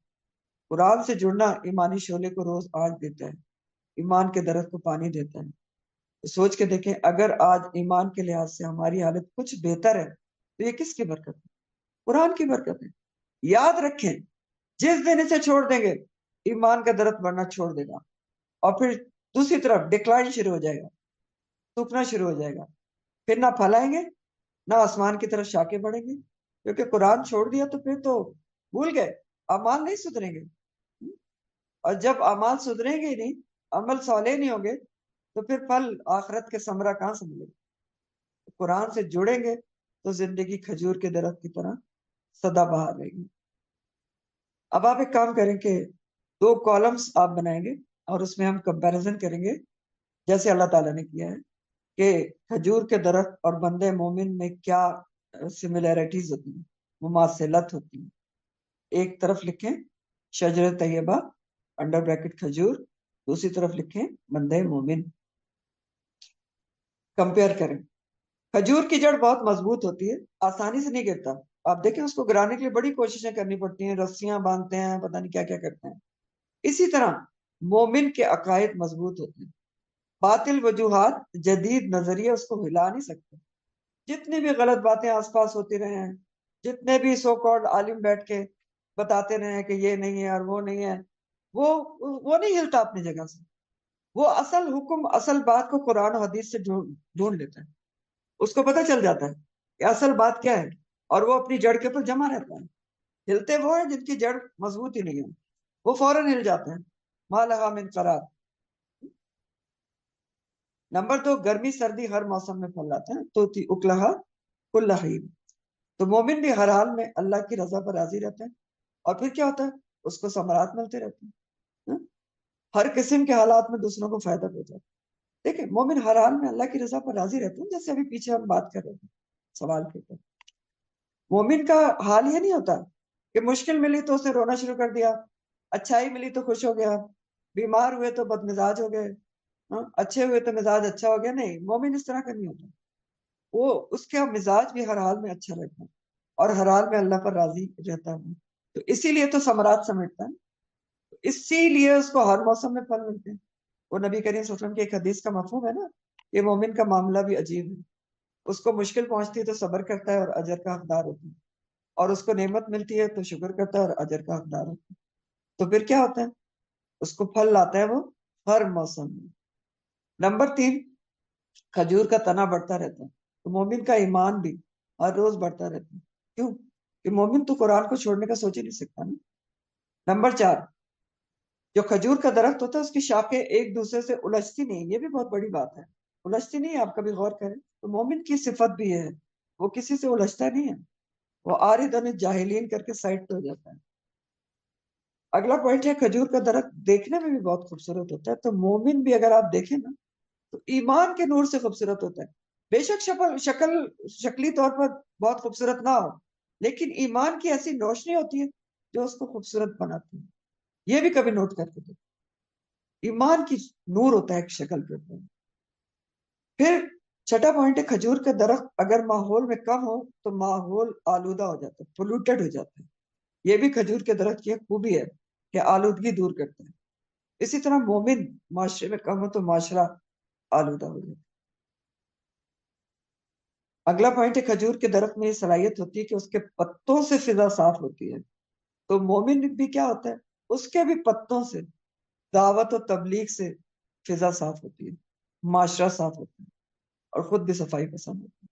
قرآن سے جڑنا ایمانی شعلے کو روز آگ دیتا ہے، ایمان کے درخت کو پانی دیتا ہے. سوچ کے دیکھیں اگر آج ایمان کے لحاظ سے ہماری حالت کچھ بہتر ہے تو یہ کس کی برکت ہے؟ قرآن کی برکت ہے. یاد رکھیں جس دن اسے چھوڑ دیں گے ایمان کا درخت بڑھنا چھوڑ دے گا اور پھر دوسری طرف ڈکلائن شروع ہو جائے گا، سوکھنا شروع ہو جائے گا، پھر نہ پھلائیں گے نہ آسمان کی طرف شاخیں بڑھیں گے، کیونکہ قرآن چھوڑ دیا تو پھر تو بھول گئے، اعمال نہیں سدھریں گے. اور جب اعمال سدھریں گے ہی نہیں، عمل صالح نہیں ہوں گے تو پھر پھل آخرت کے ثمرہ کہاں سے ملے گا؟ قرآن سے جڑیں گے تو زندگی کھجور کے درخت کی طرح سدا بہار رہے گی. اب آپ ایک کام کریں کہ 2 کالمز آپ بنائیں گے اور اس میں ہم کمپیریزن کریں گے جیسے اللہ تعالیٰ نے کیا ہے کہ کھجور کے درخت اور بندے مومن میں کیا سملیرٹیز ہوتی ہیں، مماثلت ہوتی ہیں. ایک طرف لکھیں شجر طیبہ انڈر بریکٹ کھجور، دوسری طرف لکھیں بندے مومن. کمپیئر کریں. کھجور کی جڑ بہت مضبوط ہوتی ہے، آسانی سے نہیں گرتا. آپ دیکھیں اس کو گرانے کے لیے بڑی کوششیں کرنی پڑتی ہیں، رسیاں باندھتے ہیں، پتہ نہیں کیا کیا کرتے ہیں. اسی طرح مومن کے عقائد مضبوط ہوتے ہیں. باطل وجوہات، جدید نظریے اس کو ہلا نہیں سکتے. جتنی بھی غلط باتیں آس پاس ہوتی رہے ہیں، جتنے بھی سو کالڈ عالم بیٹھ کے بتاتے رہے ہیں کہ یہ نہیں ہے اور وہ نہیں ہے، وہ نہیں ہلتا اپنی جگہ سے. وہ اصل حکم، اصل بات کو قرآن و حدیث سے ڈھونڈ لیتا ہے. اس کو پتہ چل جاتا ہے کہ اصل بات کیا ہے اور وہ اپنی جڑ کے اوپر جمع رہتا ہے. ہلتے وہ ہیں جن کی جڑ مضبوط ہی نہیں ہے، وہ فوراً ہل جاتے ہیں. ما لہا من قرار. نمبر 2، گرمی سردی ہر موسم میں پھل لاتے ہیں. تو تھی اکلہا کل حین. تو مومن بھی ہر حال میں اللہ کی رضا پر راضی رہتے ہیں اور پھر کیا ہوتا ہے؟ اس کو ثمرات ملتے رہتے ہیں. ہر قسم کے حالات میں دوسروں کو فائدہ پہنچاتا ہے. دیکھیں مومن ہر حال میں اللہ کی رضا پر راضی رہتے ہیں، جیسے ابھی پیچھے ہم بات کر رہے تھے سوال کے اوپر. مومن کا حال یہ نہیں ہوتا کہ مشکل ملی تو اسے رونا شروع کر دیا، اچھائی ملی تو خوش ہو گیا، بیمار ہوئے تو بد مزاج ہو گئے، اچھے ہوئے تو مزاج اچھا ہو گیا. نہیں، مومن اس طرح کا نہیں ہوتا. وہ اس کا مزاج بھی ہر حال میں اچھا رہتا ہے اور ہر حال میں اللہ پر راضی رہتا ہے. تو اسی لیے تو ثمرات سمیٹتا ہے، اسی لیے اس کو ہر موسم میں پھل ملتے ہیں. وہ نبی کریم صلی اللہ علیہ وسلم کی ایک حدیث کا مفہوم ہے نا، یہ مومن کا معاملہ بھی عجیب ہے. اس کو مشکل پہنچتی ہے تو صبر کرتا ہے اور اجر کا حقدار ہوتا ہے، اور اس کو نعمت ملتی ہے تو شکر کرتا ہے اور اجر کا حقدار ہوتا ہے. تو پھر کیا ہوتا ہے؟ اس کو پھل لاتا ہے وہ ہر موسم میں. نمبر 3، کھجور کا تنا بڑھتا رہتا ہے. تو مومن کا ایمان بھی ہر روز بڑھتا رہتا ہے. کیوں؟ کہ مومن تو قرآن کو چھوڑنے کا سوچ ہی نہیں سکتا نا. نمبر 4، جو کھجور کا درخت ہوتا ہے اس کی شاخیں ایک دوسرے سے الجھتی نہیں. یہ بھی بہت بڑی بات ہے، الجھتی نہیں ہے. آپ کبھی غور کریں تو مومن کی صفت بھی ہے، وہ کسی سے الجھتا نہیں ہے، وہ عارض عن الجاہلین کر کے سائڈ پہ ہو جاتا ہے. اگلا پوائنٹ ہے کھجور کا درخت دیکھنے میں بھی بہت خوبصورت ہوتا ہے. تو مومن بھی اگر آپ دیکھیں نا تو ایمان کے نور سے خوبصورت ہوتا ہے. بے شک شکلی طور پر بہت خوبصورت نہ ہو، لیکن ایمان کی ایسی روشنی ہوتی ہے جو اس کو خوبصورت بناتی ہے. یہ بھی کبھی نوٹ کر کے دیکھیں، ایمان کی نور ہوتا ہے ایک شکل کے اوپر. پھر چھٹا پوائنٹ ہے کھجور کا درخت اگر ماحول میں کم ہو تو ماحول آلودہ ہو جاتا ہے، پولوٹڈ ہو جاتا ہے. یہ بھی کھجور کے درخت کی ایک خوبی ہے کہ آلودگی دور کرتا ہے. اسی طرح مومن معاشرے میں کم ہو تو معاشرہ آلودہ ہو جاتا ہے. اگلا پوائنٹ ہے کھجور کے درخت میں یہ صلاحیت ہوتی ہے کہ اس کے پتوں سے فضا صاف ہوتی ہے. تو مومن بھی کیا ہوتا ہے؟ اس کے بھی پتوں سے، دعوت و تبلیغ سے فضا صاف ہوتی ہے، معاشرہ صاف ہوتا ہے اور خود بھی صفائی پسند ہوتا ہے.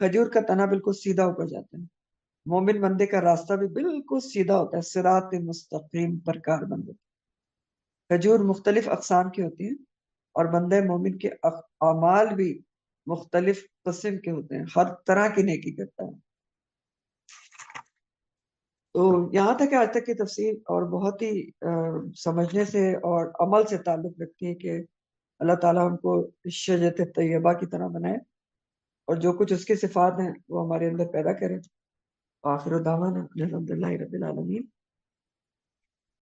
کھجور کا تنا بالکل سیدھا اوپر جاتا ہے. مومن بندے کا راستہ بھی بالکل سیدھا ہوتا ہے، صراط مستقیم پر کار بند ہوتا ہے. کھجور مختلف اقسام کی ہوتی ہیں اور بندے مومن کے اعمال بھی مختلف قسم کے ہوتے ہیں، ہر طرح کی نیکی کرتا ہے. تو یہاں تک آج تک کی تفسیر اور بہت ہی سمجھنے سے اور عمل سے تعلق رکھتی ہے کہ اللہ تعالیٰ ہم کو شجرۃ طیبہ کی طرح بنائے اور جو کچھ اس کے صفات ہیں وہ ہمارے اندر پیدا کرے. آخر دعوانا الحمدللہ رب العالمین.